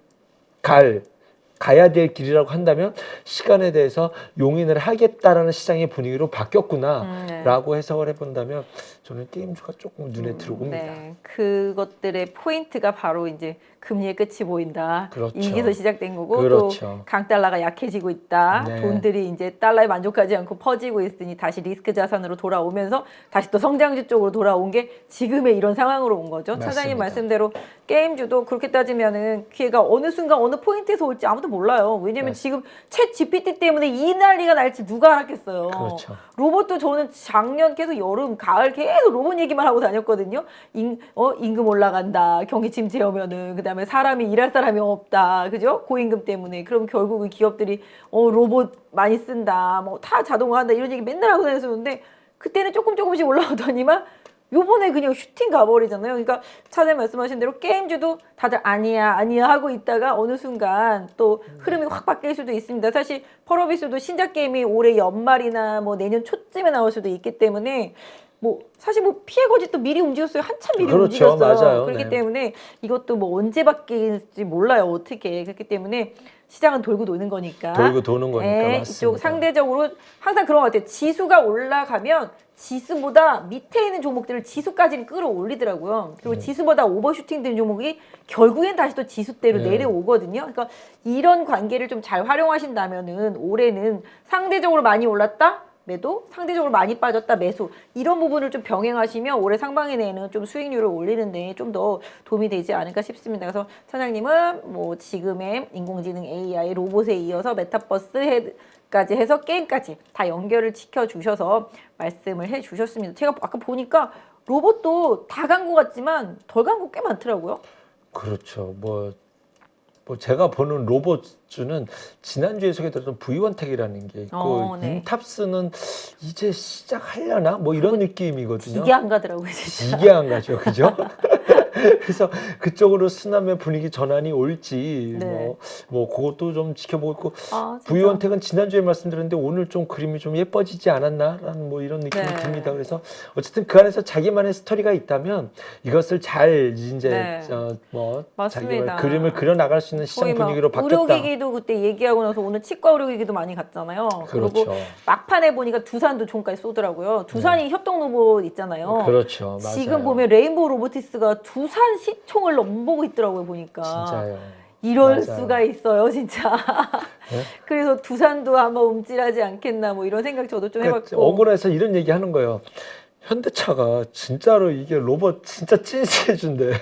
될 길이라고 한다면 시간에 대해서 용인을 하겠다라는 시장의 분위기로 바뀌었구나라고 해석을 해본다면 저는 게임주가 조금 눈에 들어옵니다. 네, 그것들의 포인트가 바로 이제 금리의 끝이 보인다. 그렇죠. 이기서 시작된 거고 그렇죠. 또 강달러가 약해지고 있다. 네. 돈들이 이제 달러에 만족하지 않고 퍼지고 있으니 다시 리스크 자산으로 돌아오면서 다시 또 성장주 쪽으로 돌아온 게 지금의 이런 상황으로 온 거죠. 차장님 맞습니다. 말씀대로 게임주도 그렇게 따지면은 기회가 어느 순간 어느 포인트에서 올지 아무도 몰라요. 왜냐면 지금 챗 GPT 때문에 이 난리가 날지 누가 알았겠어요. 그렇죠. 로봇도 저는 작년 계속 여름, 가을 계속 로봇 얘기만 하고 다녔거든요. 임금 올라간다. 경기 침체 오면은 그다음에 사람이 일할 사람이 없다. 그죠? 고임금 때문에. 그럼 결국은 기업들이 로봇 많이 쓴다. 뭐 다 자동화한다. 이런 얘기 맨날 하고 다녔었는데 그때는 조금씩 올라오더니만 요번에 그냥 슈팅 가버리잖아요. 그러니까 차장님 말씀하신 대로 게임주도 다들 아니야 하고 있다가 어느 순간 또 흐름이 확 바뀔 수도 있습니다. 사실 펄어비스도 신작 게임이 올해 연말이나 뭐 내년 초쯤에 나올 수도 있기 때문에 뭐 사실 뭐 피해 거짓도 미리 움직였어요. 한참 미리 그렇죠. 움직였어요. 맞아요. 그렇기 네. 때문에 이것도 뭐 언제 바뀔지 몰라요. 어떻게. 그렇기 때문에 시장은 돌고 도는 거니까. 돌고 도는 거니까 네, 맞습니다. 이쪽 상대적으로 항상 그런 것 같아요. 지수가 올라가면 지수보다 밑에 있는 종목들을 지수까지는 끌어올리더라고요. 그리고 지수보다 오버슈팅 된 종목이 결국엔 다시 또 지수대로 네. 내려오거든요. 그러니까 이런 관계를 좀 잘 활용하신다면은 올해는 상대적으로 많이 올랐다? 매도, 상대적으로 많이 빠졌다 매수, 이런 부분을 좀 병행하시면 올해 상반기 내에는 좀 수익률을 올리는데 좀 더 도움이 되지 않을까 싶습니다. 그래서 차장님은 뭐 지금의 인공지능 AI 로봇에 이어서 메타버스 헤드까지 해서 게임까지 다 연결을 지켜주셔서 말씀을 해주셨습니다. 제가 아까 보니까 로봇도 다 간 것 같지만 덜 간 거 꽤 많더라고요. 그렇죠. 뭐 제가 보는 로봇주는 지난주에 소개드렸던 V1텍이라는 게 있고 네. 인탑스는 이제 시작하려나 뭐 이런 느낌이거든요. 이게 안 가더라고요, 진짜. 이게 안 가죠, 그죠? 그래서 그쪽으로 수남의 분위기 전환이 올지 네. 뭐 그것도 좀 지켜보고 있고 아, 진짜. V1텍은 지난주에 말씀드렸는데 오늘 좀 그림이 좀 예뻐지지 않았나라는 뭐 이런 느낌이 네. 듭니다. 그래서 어쨌든 그 안에서 자기만의 스토리가 있다면 이것을 잘 이제 네. 맞습니다. 자기가 그림을 그려 나갈 수 있는 시장 거의 막 분위기로 바뀌었다. 의료기기도 그때 얘기하고 나서 오늘 치과 의료기기도 많이 갔잖아요. 그렇죠. 그리고 막판에 보니까 두산도 종가에 쏘더라고요. 두산이 협동 로봇 있잖아요. 그렇죠, 맞아요. 지금 보면 레인보우 로보티스가 두산 시총을 넘보고 있더라고요, 보니까. 진짜요. 이럴 맞아요. 수가 있어요, 진짜. 네? 그래서 두산도 아마 움찔하지 않겠나 뭐 이런 생각 저도 좀 해봤고. 억울해서 이런 얘기 하는 거예요. 현대차가 진짜로 이게 로봇 진짜 찐스해준대.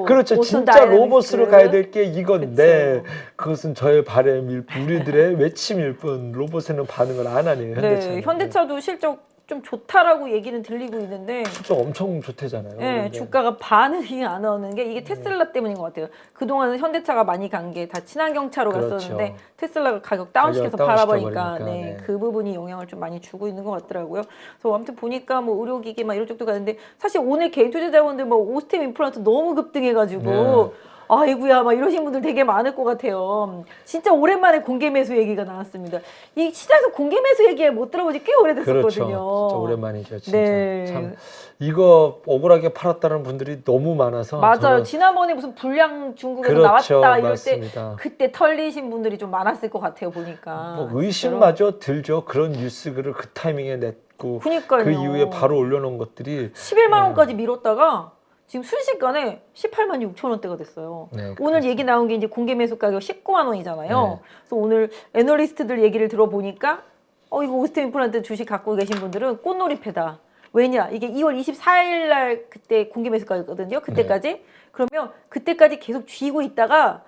그렇죠. 오션 진짜 다이내믹스. 로봇으로 가야 될 게 이건데 그쵸. 그것은 저의 바램일 뿐, 우리들의 외침일 뿐 로봇에는 반응을 안 하네요. 현대차는. 네, 현대차도 실적 좀 좋다라고 얘기는 들리고 있는데 실적 엄청 좋대잖아요. 네, 그런데. 주가가 반응이 안 오는 게 이게 테슬라 때문인 것 같아요. 그동안은 현대차가 많이 간 게 다 친환경차로 그렇죠. 갔었는데 테슬라가 가격 다운시켜서 가격 팔아버리니까 다운시켜버리니까, 네, 네. 그 부분이 영향을 좀 많이 주고 있는 것 같더라고요. 그래서 아무튼 보니까 뭐 의료기기 막 이런 쪽도 가는데 사실 오늘 개인 투자자분들 뭐 오스템 임플란트 너무 급등해가지고 네. 아이고야 막 이러신 분들 되게 많을 것 같아요. 진짜 오랜만에 공개 매수 얘기가 나왔습니다. 이 시장에서 공개 매수 얘기 못 들어본 지 꽤 오래됐었거든요. 그렇죠. 진짜 오랜만이죠. 진짜. 네. 참 이거 억울하게 팔았다는 분들이 너무 많아서 맞아요. 저는 지난번에 무슨 불량 중국에서 그렇죠. 나왔다 이럴 맞습니다. 때 그때 털리신 분들이 좀 많았을 것 같아요. 보니까. 뭐 의심마저 들죠. 그런 뉴스글을 그 타이밍에 냈고 그니까요. 그 이후에 바로 올려놓은 것들이 11만 원까지 밀었다가 지금 순식간에 18만 6천 원대가 됐어요. 네, 오늘 얘기 나온 게 이제 공개 매수 가격 19만 원이잖아요. 네. 그래서 오늘 애널리스트들 얘기를 들어보니까 이거 오스템 임플란트 주식 갖고 계신 분들은 꽃놀이패다. 왜냐? 이게 2월 24일 날 그때 공개 매수 가격이거든요. 그때까지. 그러면 그때까지 계속 쥐고 있다가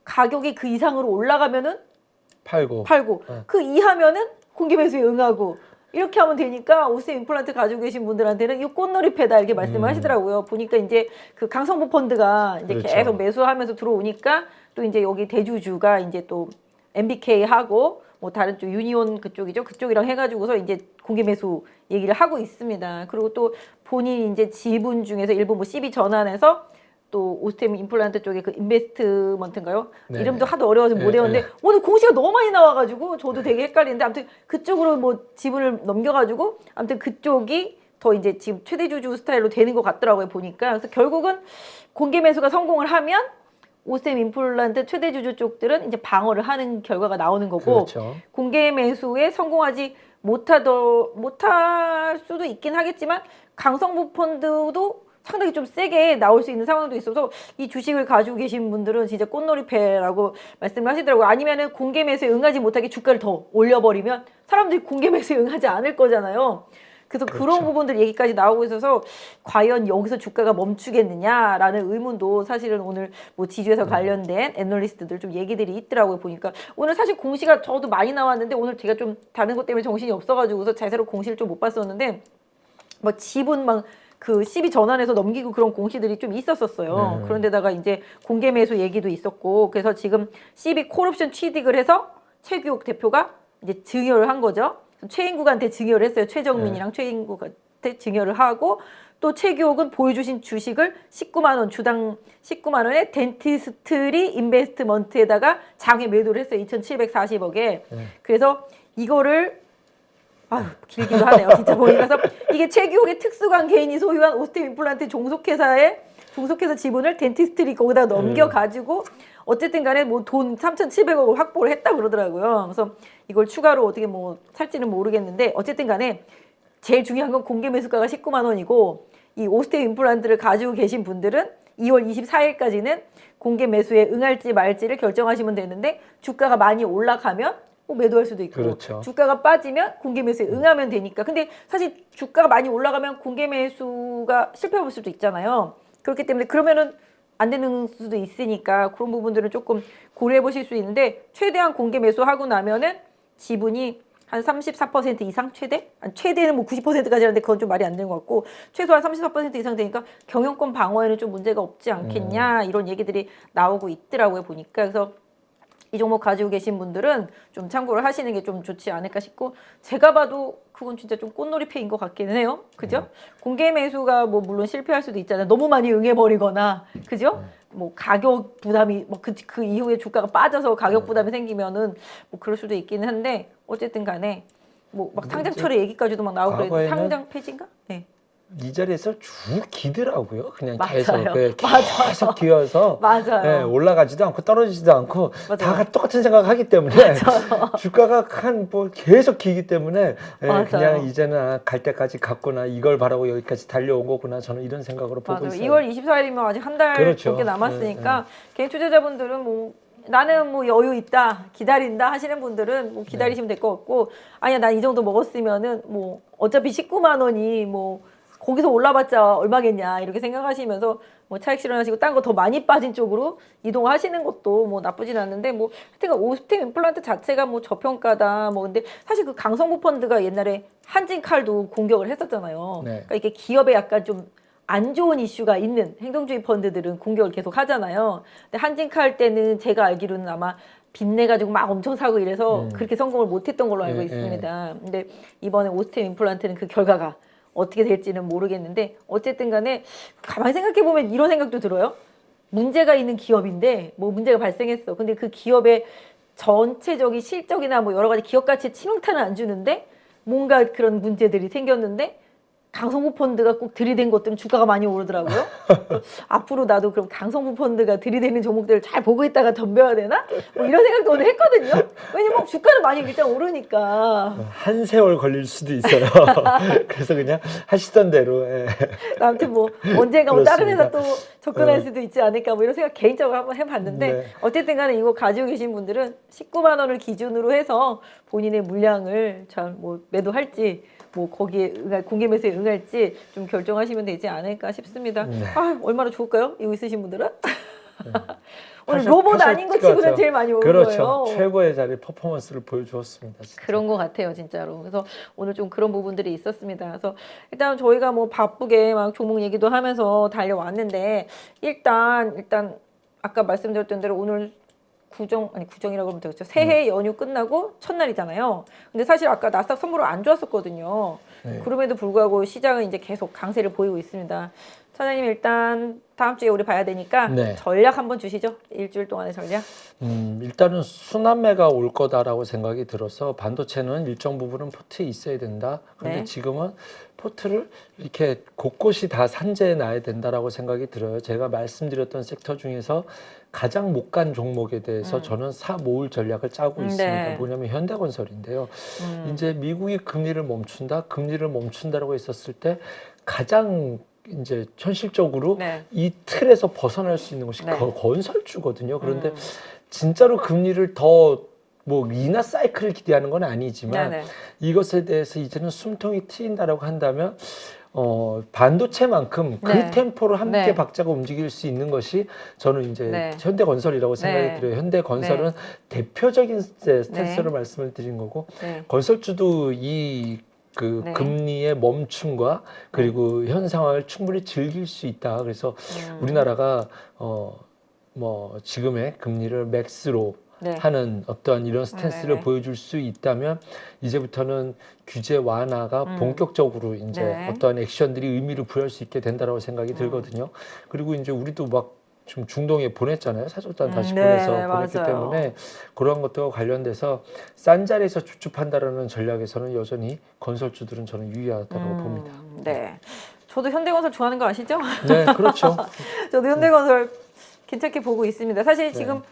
가격이 그 이상으로 올라가면은 팔고 네. 그 이하면은 공개 매수에 응하고 이렇게 하면 되니까 오스템 임플란트 가지고 계신 분들한테는 이 꽃놀이패다 이렇게 말씀을 하시더라고요. 보니까 이제 그 강성부 펀드가 이제 그렇죠. 계속 매수하면서 들어오니까 또 이제 여기 대주주가 이제 또 MBK 하고 뭐 다른 쪽 유니온 그쪽이죠. 그쪽이랑 해가지고서 이제 공개 매수 얘기를 하고 있습니다. 그리고 또 본인 이제 지분 중에서 일부 뭐 CB 전환해서 또 오스템 임플란트 쪽에 그 인베스트먼트인가요? 네. 이름도 하도 어려워서 못 네, 외웠는데 네. 오늘 공시가 너무 많이 나와가지고 저도 되게 헷갈리는데 아무튼 그쪽으로 뭐 지분을 넘겨가지고 아무튼 그쪽이 더 이제 지금 최대주주 스타일로 되는 것 같더라고요 보니까. 그래서 결국은 공개 매수가 성공을 하면 오스템 임플란트 최대주주 쪽들은 이제 방어를 하는 결과가 나오는 거고 그렇죠. 공개 매수에 성공하지 못할 수도 있긴 하겠지만 강성부 펀드도 상당히 좀 세게 나올 수 있는 상황도 있어서 이 주식을 가지고 계신 분들은 진짜 꽃놀이패라고 말씀을 하시더라고요. 아니면은 공개 매수에 응하지 못하게 주가를 더 올려버리면 사람들이 공개 매수에 응하지 않을 거잖아요. 그래서 그렇죠. 그런 부분들 얘기까지 나오고 있어서 과연 여기서 주가가 멈추겠느냐라는 의문도 사실은 오늘 뭐 지주에서 관련된 애널리스트들 좀 얘기들이 있더라고요 보니까. 오늘 사실 공시가 저도 많이 나왔는데 오늘 제가 좀 다른 것 때문에 정신이 없어가지고서 자세로 공시를 좀 못 봤었는데 뭐 지분 막 그 CB 전환해서 넘기고 그런 공시들이 좀 있었었어요. 그런데다가 이제 공개 매수 얘기도 있었고 그래서 지금 CB 콜옵션 취득을 해서 최규옥 대표가 이제 증여를 한 거죠. 최인국한테 증여를 했어요. 최정민이랑 최인국한테 증여를 하고 또 최규옥은 보여주신 주식을 19만 원, 주당 19만 원에 덴티스트리 인베스트먼트에다가 장외 매도를 했어요. 2,740억에. 그래서 이거를 아유, 길기도 하네요. 진짜 보니까. 이게 최규옥의 특수관계인이 소유한 오스템 임플란트 종속회사 지분을 덴티스트리 거기다 넘겨가지고 어쨌든 간에 뭐 돈 3,700억을 확보를 했다 그러더라고요. 그래서 이걸 추가로 어떻게 뭐 살지는 모르겠는데 어쨌든 간에 제일 중요한 건 공개 매수가가 19만 원이고 이 오스템 임플란트를 가지고 계신 분들은 2월 24일까지는 공개 매수에 응할지 말지를 결정하시면 되는데 주가가 많이 올라가면 뭐 매도할 수도 있고 그렇죠. 주가가 빠지면 공개 매수에 응하면 되니까. 근데 사실 주가가 많이 올라가면 공개 매수가 실패할 수도 있잖아요. 그렇기 때문에 그러면은 안 되는 수도 있으니까 그런 부분들은 조금 고려해 보실 수 있는데 최대한 공개 매수하고 나면은 지분이 한 34% 이상 최대는 뭐 90%까지 하는데 그건 좀 말이 안 되는 것 같고 최소한 34% 이상 되니까 경영권 방어에는 좀 문제가 없지 않겠냐 이런 얘기들이 나오고 있더라고요 보니까. 그래서 이 종목 가지고 계신 분들은 좀 참고를 하시는 게 좀 좋지 않을까 싶고 제가 봐도 그건 진짜 좀 꽃놀이패인 것 같기는 해요. 그죠? 공개 매수가 뭐 물론 실패할 수도 있잖아요. 너무 많이 응해버리거나 그죠? 뭐 가격 부담이 뭐 그 이후에 주가가 빠져서 가격 부담이 생기면은 뭐 그럴 수도 있기는 한데 어쨌든 간에 뭐 막 상장 처리 얘기까지도 막 나오고 그랬는데 과거에는 상장 폐지인가? 네. 이 자리에서 쭉 기더라고요. 그냥 맞아요. 계속 맞아요. 계속 기어서 맞아요. 예, 올라가지도 않고 떨어지지도 않고 맞아요. 다 똑같은 생각을 하기 때문에 주가가 한 뭐 계속 기기 때문에 예, 맞아요. 그냥 이제는 갈 때까지 갔구나 이걸 바라고 여기까지 달려온 거구나 저는 이런 생각으로 보고 맞아요. 있어요. 2월 24일이면 아직 한 달 그렇죠. 넘게 남았으니까 개인 투자자분들은 뭐 나는 뭐 여유 있다 기다린다 하시는 분들은 뭐 기다리시면 될 것 같고 아니야 난 이 정도 먹었으면은 뭐 어차피 19만 원이 뭐 거기서 올라봤자 얼마겠냐 이렇게 생각하시면서 뭐 차익 실현하시고 딴 거 더 많이 빠진 쪽으로 이동하시는 것도 뭐 나쁘진 않는데 뭐 하여튼 오스템 임플란트 자체가 뭐 저평가다 뭐 근데 사실 그 강성부 펀드가 옛날에 한진칼도 공격을 했었잖아요. 네. 그러니까 이게 기업에 약간 좀 안 좋은 이슈가 있는 행동주의 펀드들은 공격을 계속 하잖아요. 근데 한진칼 때는 제가 알기로는 아마 빚내가지고 막 엄청 사고 이래서 그렇게 성공을 못했던 걸로 알고 예, 있습니다. 근데 이번에 오스템 임플란트는 그 결과가 어떻게 될지는 모르겠는데 어쨌든 간에 가만히 생각해보면 이런 생각도 들어요. 문제가 있는 기업인데 뭐 문제가 발생했어. 근데 그 기업의 전체적인 실적이나 뭐 여러 가지 기업 가치에 치명타는 안 주는데 뭔가 그런 문제들이 생겼는데 강성부 펀드가 꼭 들이댄 것들은 주가가 많이 오르더라고요. 앞으로 나도 그럼 강성부 펀드가 들이대는 종목들을 잘 보고 있다가 덤벼야 되나? 뭐 이런 생각도 오늘 했거든요. 왜냐면 주가는 많이 일단 오르니까. 한 세월 걸릴 수도 있어요. 그래서 그냥 하시던 대로. 예. 아무튼 뭐 언젠가 뭐 다른 회사 그렇습니다. 또 접근할 수도 있지 않을까 뭐 이런 생각 개인적으로 한번 해봤는데 네. 어쨌든 간에 이거 가지고 계신 분들은 19만 원을 기준으로 해서 본인의 물량을 잘 뭐 매도할지 뭐 거기에 공개 매수에 응할지 좀 결정하시면 되지 않을까 싶습니다. 네. 아 얼마나 좋을까요? 이거 있으신 분들은? 오늘 하셨- 로봇 아닌 거 치고는 하셨죠. 제일 많이 오른 그렇죠. 거예요. 최고의 자리 퍼포먼스를 보여주었습니다. 진짜. 그런 것 같아요, 진짜로. 그래서 오늘 좀 그런 부분들이 있었습니다. 그래서 일단 저희가 뭐 바쁘게 막 종목 얘기도 하면서 달려왔는데 일단 아까 말씀드렸던 대로 오늘 구정이라고 하면 되겠죠. 새해 연휴 끝나고 첫날이잖아요. 근데 사실 아까 나스닥 선물을 안 좋았었거든요. 네. 그럼에도 불구하고 시장은 이제 계속 강세를 보이고 있습니다. 차장님 일단 다음 주에 우리 봐야 되니까 네. 전략 한번 주시죠. 일주일 동안의 전략. 일단은 순환매가 올 거다라고 생각이 들어서 반도체는 일정 부분은 포트에 있어야 된다. 근데 네. 지금은 포트를 이렇게 곳곳이 다 산재해 놔야 된다라고 생각이 들어요. 제가 말씀드렸던 섹터 중에서 가장 못 간 종목에 대해서 저는 사 모을 전략을 짜고 있습니다. 네. 뭐냐면 현대건설인데요. 이제 미국이 금리를 멈춘다라고 했었을 때 가장 이제 현실적으로 네. 이 틀에서 벗어날 수 있는 것이 네. 건설주거든요. 그런데 진짜로 금리를 더 뭐 인하 사이클을 기대하는 건 아니지만 네네. 이것에 대해서 이제는 숨통이 트인다라고 한다면 반도체만큼 그 네. 템포로 함께 네. 박자가 움직일 수 있는 것이 저는 이제 네. 현대건설이라고 생각이 네. 들어요. 현대건설은 대표적인 스탠스로 말씀을 드린 거고 네. 건설주도 이 그 네. 금리의 멈춤과 그리고 현 상황을 충분히 즐길 수 있다. 그래서 우리나라가 뭐 지금의 금리를 맥스로 네. 하는 어떤 이런 스탠스를 네네. 보여줄 수 있다면 이제부터는 규제 완화가 본격적으로 이제 네. 어떤 액션들이 의미를 부여할 수 있게 된다라고 생각이 들거든요. 그리고 이제 우리도 막 좀 중동에 보냈잖아요. 사절단 다시 네, 보내서 보냈기 맞아요. 때문에 그런 것들과 관련돼서 싼 자리에서 주춤한다라는 전략에서는 여전히 건설주들은 저는 유의하다고 봅니다. 네. 저도 현대건설 좋아하는 거 아시죠? 네, 그렇죠. 저도 현대건설 괜찮게 보고 있습니다. 사실 지금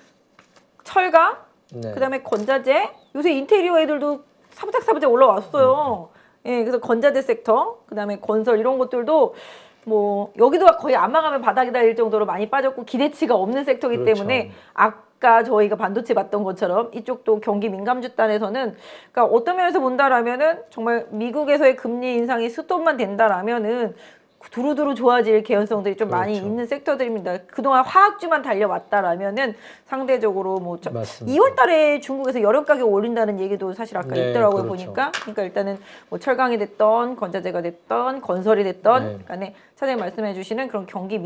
철강, 네. 그다음에 건자재, 요새 인테리어 애들도 사부작사부작 올라왔어요. 예, 그래서 건자재 섹터, 그다음에 건설 이런 것들도 뭐 여기도 거의 안 망하면 바닥이다 일 정도로 많이 빠졌고 기대치가 없는 섹터이기 그렇죠. 때문에 아까 저희가 반도체 봤던 것처럼 이쪽도 경기 민감주 단에서는 그러니까 어떤 면에서 본다라면은 정말 미국에서의 금리 인상이 스톱만 된다라면은 두루두루 좋아질 개연성들이 좀 많이 그렇죠. 있는 섹터들입니다. 그동안 화학주만 달려왔다라면은 상대적으로 뭐 맞습니다. 2월 달에 중국에서 여름 가격 올린다는 얘기도 사실 아까 네, 있더라고요. 그렇죠. 보니까. 그러니까 일단은 뭐 철강이 됐던 건자재가 됐던 건설이 됐던 간에 차장님 말씀해 주시는 그런 경기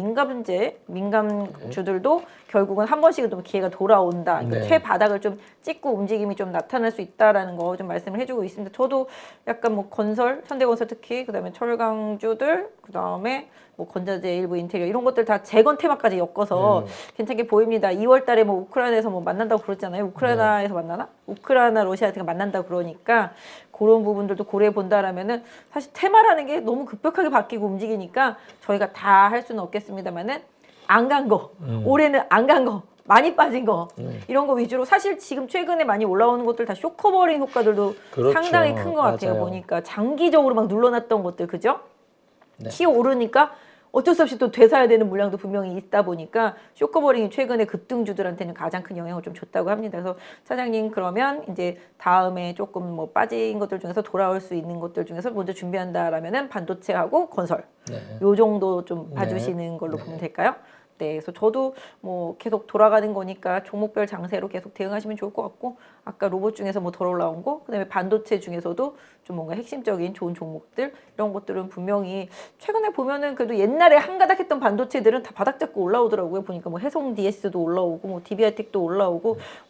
민감주들도 결국은 한 번씩은 좀 기회가 돌아온다. 그러니까 네. 최바닥을 좀 찍고 움직임이 좀 나타날 수 있다라는 거 좀 말씀을 해주고 있습니다. 저도 약간 뭐 건설, 현대건설 특히 그다음에 철강주들, 그다음에 뭐 건자재, 일부 인테리어 이런 것들 다 재건 테마까지 엮어서 괜찮게 보입니다. 2월달에 뭐 우크라이나에서 뭐 만난다고 그랬잖아요. 우크라이나에서 만나나? 우크라이나 러시아가 만난다 그러니까 그런 부분들도 고려해 본다라면은 사실 테마라는 게 너무 급격하게 바뀌고 움직이니까 저희가 다 할 수는 없겠습니다만은 안 간 거, 올해는 안 간 거. 많이 빠진 거 이런 거 위주로 사실 지금 최근에 많이 올라오는 것들 다 쇼커버링 효과들도 그렇죠. 상당히 큰 것 같아요. 맞아요. 보니까 장기적으로 막 눌러놨던 것들 그죠? 네. 튀어 오르니까 어쩔 수 없이 또 되사야 되는 물량도 분명히 있다 보니까 쇼커버링이 최근에 급등주들한테는 가장 큰 영향을 좀 줬다고 합니다. 그래서 차장님 그러면 이제 다음에 조금 뭐 빠진 것들 중에서 돌아올 수 있는 것들 중에서 먼저 준비한다라면은 반도체하고 건설 요 정도 좀 봐주시는 걸로 보면 될까요? 네, 그래서 저도 뭐 계속 돌아가는 거니까 종목별 장세로 계속 대응하시면 좋을 것 같고 아까 로봇 중에서 뭐 덜 올라온 거, 그다음에 반도체 중에서도 좀 뭔가 핵심적인 좋은 종목들 이런 것들은 분명히 최근에 보면은 그래도 옛날에 한가닥 했던 반도체들은 다 바닥 잡고 올라오더라고요. 보니까 뭐 해성 DS도 올라오고 뭐 DBI텍도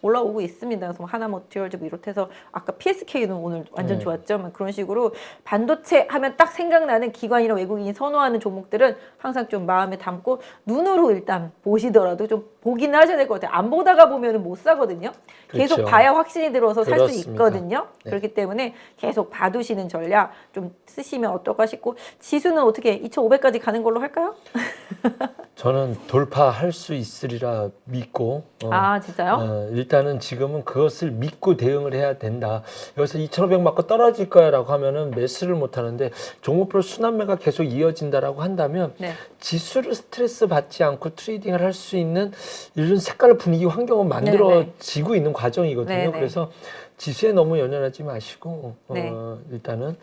올라오고 있습니다. 그래서 뭐 하나머티리얼즈 비롯해서 아까 PSK는 오늘 완전 좋았죠. 막 그런 식으로 반도체 하면 딱 생각나는 기관이나 외국인이 선호하는 종목들은 항상 좀 마음에 담고 눈으로 일단 보시더라도 좀 보기는 하셔야 될 것 같아요. 안 보다가 보면은 못 사거든요. 계속 그렇죠. 봐야 확신이 들어서 살 수 그렇습니다. 있거든요. 네. 그렇기 때문에 계속 봐두시는 전략 좀 쓰시면 어떨까 싶고 지수는 어떻게 2,500까지 가는 걸로 할까요? 저는 돌파할 수 있으리라 믿고 아 진짜요? 일단은 지금은 그것을 믿고 대응을 해야 된다. 여기서 2,500 맞고 떨어질 거야라고 하면은 매수를 못 하는데 종목별 순환매가 계속 이어진다라고 한다면 네. 지수를 스트레스 받지 않고 트레이딩을 할 수 있는 이런 색깔 분위기 환경은 만들어지고 있는 과정이거든요. 네네. 그래서 지수에 너무 연연하지 마시고 네. 일단은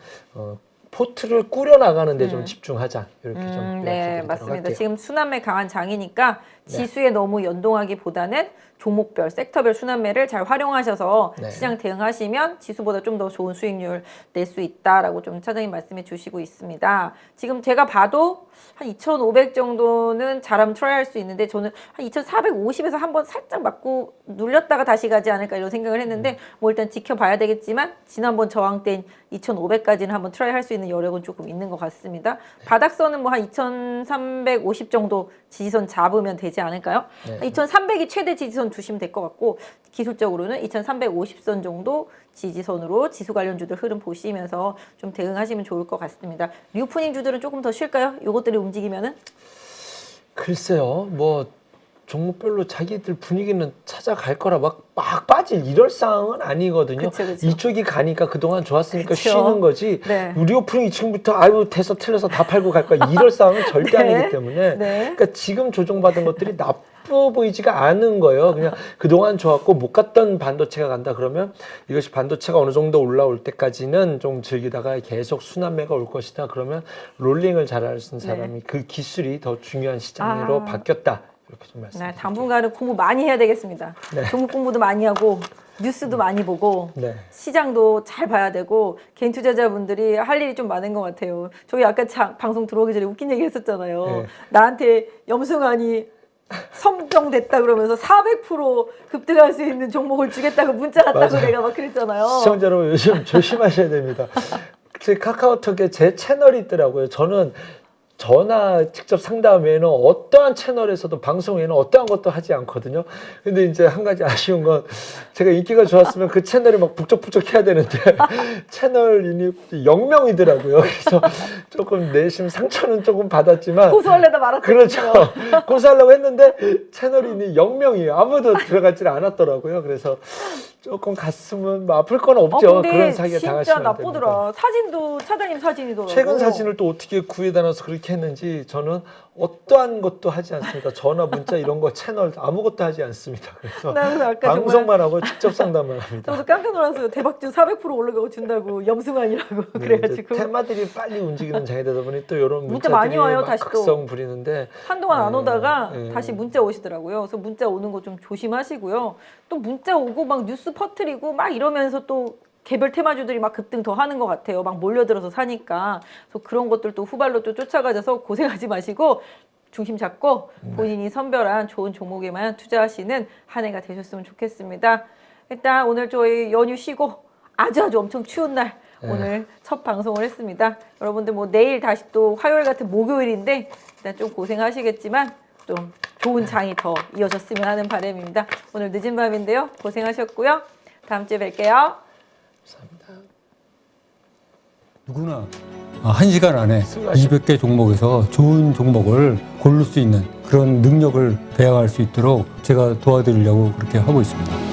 포트를 꾸려 나가는데 좀 집중하자 이렇게 좀 네, 이야기드리도록 맞습니다. 할게요. 지금 순환매 강한 장이니까 지수에 너무 연동하기보다는 종목별, 섹터별 순환매를 잘 활용하셔서 네. 시장 대응하시면 지수보다 좀 더 좋은 수익률 낼 수 있다라고 좀 차장님 말씀해 주시고 있습니다. 지금 제가 봐도 한 2,500 정도는 잘하면 트라이할 수 있는데 저는 한 2,450에서 한번 살짝 맞고 눌렸다가 다시 가지 않을까 이런 생각을 했는데 뭐 일단 지켜봐야 되겠지만 지난번 저항 때인 2,500까지는 한번 트라이할 수 있는 여력은 조금 있는 것 같습니다. 바닥선은 뭐 한 2,350 정도 지지선 잡으면 되지 않을까요? 네. 2,300이 최대 지지선 두시면 될 것 같고 기술적으로는 2,350선 정도 지지선으로 지수 관련주들 흐름 보시면서 좀 대응하시면 좋을 것 같습니다. 리오프닝 주들은 조금 더 쉴까요? 요것들이 움직이면은? 글쎄요, 뭐 종목별로 자기들 분위기는 찾아갈 거라 막 빠질 이럴 상황은 아니거든요. 그쵸. 이쪽이 가니까 그동안 좋았으니까 그쵸. 쉬는 거지. 네. 우리 오프닝이 지금부터 아유 돼서 틀려서 다 팔고 갈 거야 이럴 상황은 절대 아니기 때문에. 그러니까 지금 조정받은 것들이 나빠 보이지가 않은 거예요. 그냥 그동안 좋았고 못 갔던 반도체가 간다 그러면 이것이 반도체가 어느 정도 올라올 때까지는 좀 즐기다가 계속 순환매가 올 것이다. 그러면 롤링을 잘하는 사람이 그 기술이 더 중요한 시장으로 바뀌었다. 이렇게 좀 말씀드릴게요. 당분간은 공부 많이 해야 되겠습니다. 종목 공부도 많이 하고 뉴스도 많이 보고 시장도 잘 봐야 되고 개인 투자자분들이 할 일이 좀 많은 것 같아요. 저희 아까 방송 들어오기 전에 웃긴 얘기 했었잖아요. 나한테 염승환이 선정됐다 그러면서 400% 급등할 수 있는 종목을 주겠다고 문자 갔다고 맞아요. 내가 막 그랬잖아요. 시청자 여러분 요즘 조심하셔야 됩니다. 제 카카오톡에 제 채널이 있더라고요. 저는 전화 직접 상담 외에는 어떠한 채널에서도 방송 외에는 어떠한 것도 하지 않거든요. 근데 이제 한 가지 아쉬운 건 제가 인기가 좋았으면 그 채널이 막 북적북적 해야 되는데 채널인이 0명이더라고요. 그래서 조금 내심 상처는 조금 받았지만 고소하려다 말았거든요. 그렇죠. 고소하려고 했는데 채널인이 0명이에요. 아무도 들어가지 않았더라고요. 그래서 조금 가슴은 뭐 아플 건 없죠. 근데 그런 사기에 진짜 당하시면 안 됩니다. 나쁘더라. 사진도 차장님 사진이더라고. 최근 사진을 또 어떻게 구해다 놔서 그렇게 했는지 저는 어떠한 것도 하지 않습니다. 전화, 문자 이런 거 채널 아무것도 하지 않습니다. 그래서 나 그래서 아까 방송만 하고 직접 상담만 합니다. 저도 깜짝 놀랐어요. 대박주 400% 올라가고 준다고 염승환이라고 네, 이제 그래가지고 테마들이 빨리 움직이는 장이 되다 보니 또 이런 문자 많이 문자들이 와요, 막 다시 또. 각성 부리는데 한동안 안 네, 오다가 네. 다시 문자 오시더라고요. 그래서 문자 오는 거 좀 조심하시고요. 또 문자 오고 막 뉴스 퍼뜨리고 막 이러면서 또 개별 테마주들이 막 급등 더 하는 것 같아요. 막 몰려들어서 사니까. 그래서 그런 것들도 후발로 또 쫓아가셔서 고생하지 마시고 중심 잡고 본인이 선별한 좋은 종목에만 투자하시는 한 해가 되셨으면 좋겠습니다. 일단 오늘 저희 연휴 쉬고 아주 엄청 추운 날 오늘 첫 방송을 했습니다. 여러분들 뭐 내일 다시 또 화요일 같은 목요일인데 일단 좀 고생하시겠지만 좀 좋은 장이 더 이어졌으면 하는 바람입니다. 오늘 늦은 밤인데요. 고생하셨고요. 다음 주에 뵐게요. 감사합니다. 누구나 1시간 안에 200개 종목에서 좋은 종목을 고를 수 있는 그런 능력을 배양할 수 있도록 제가 도와드리려고 그렇게 하고 있습니다.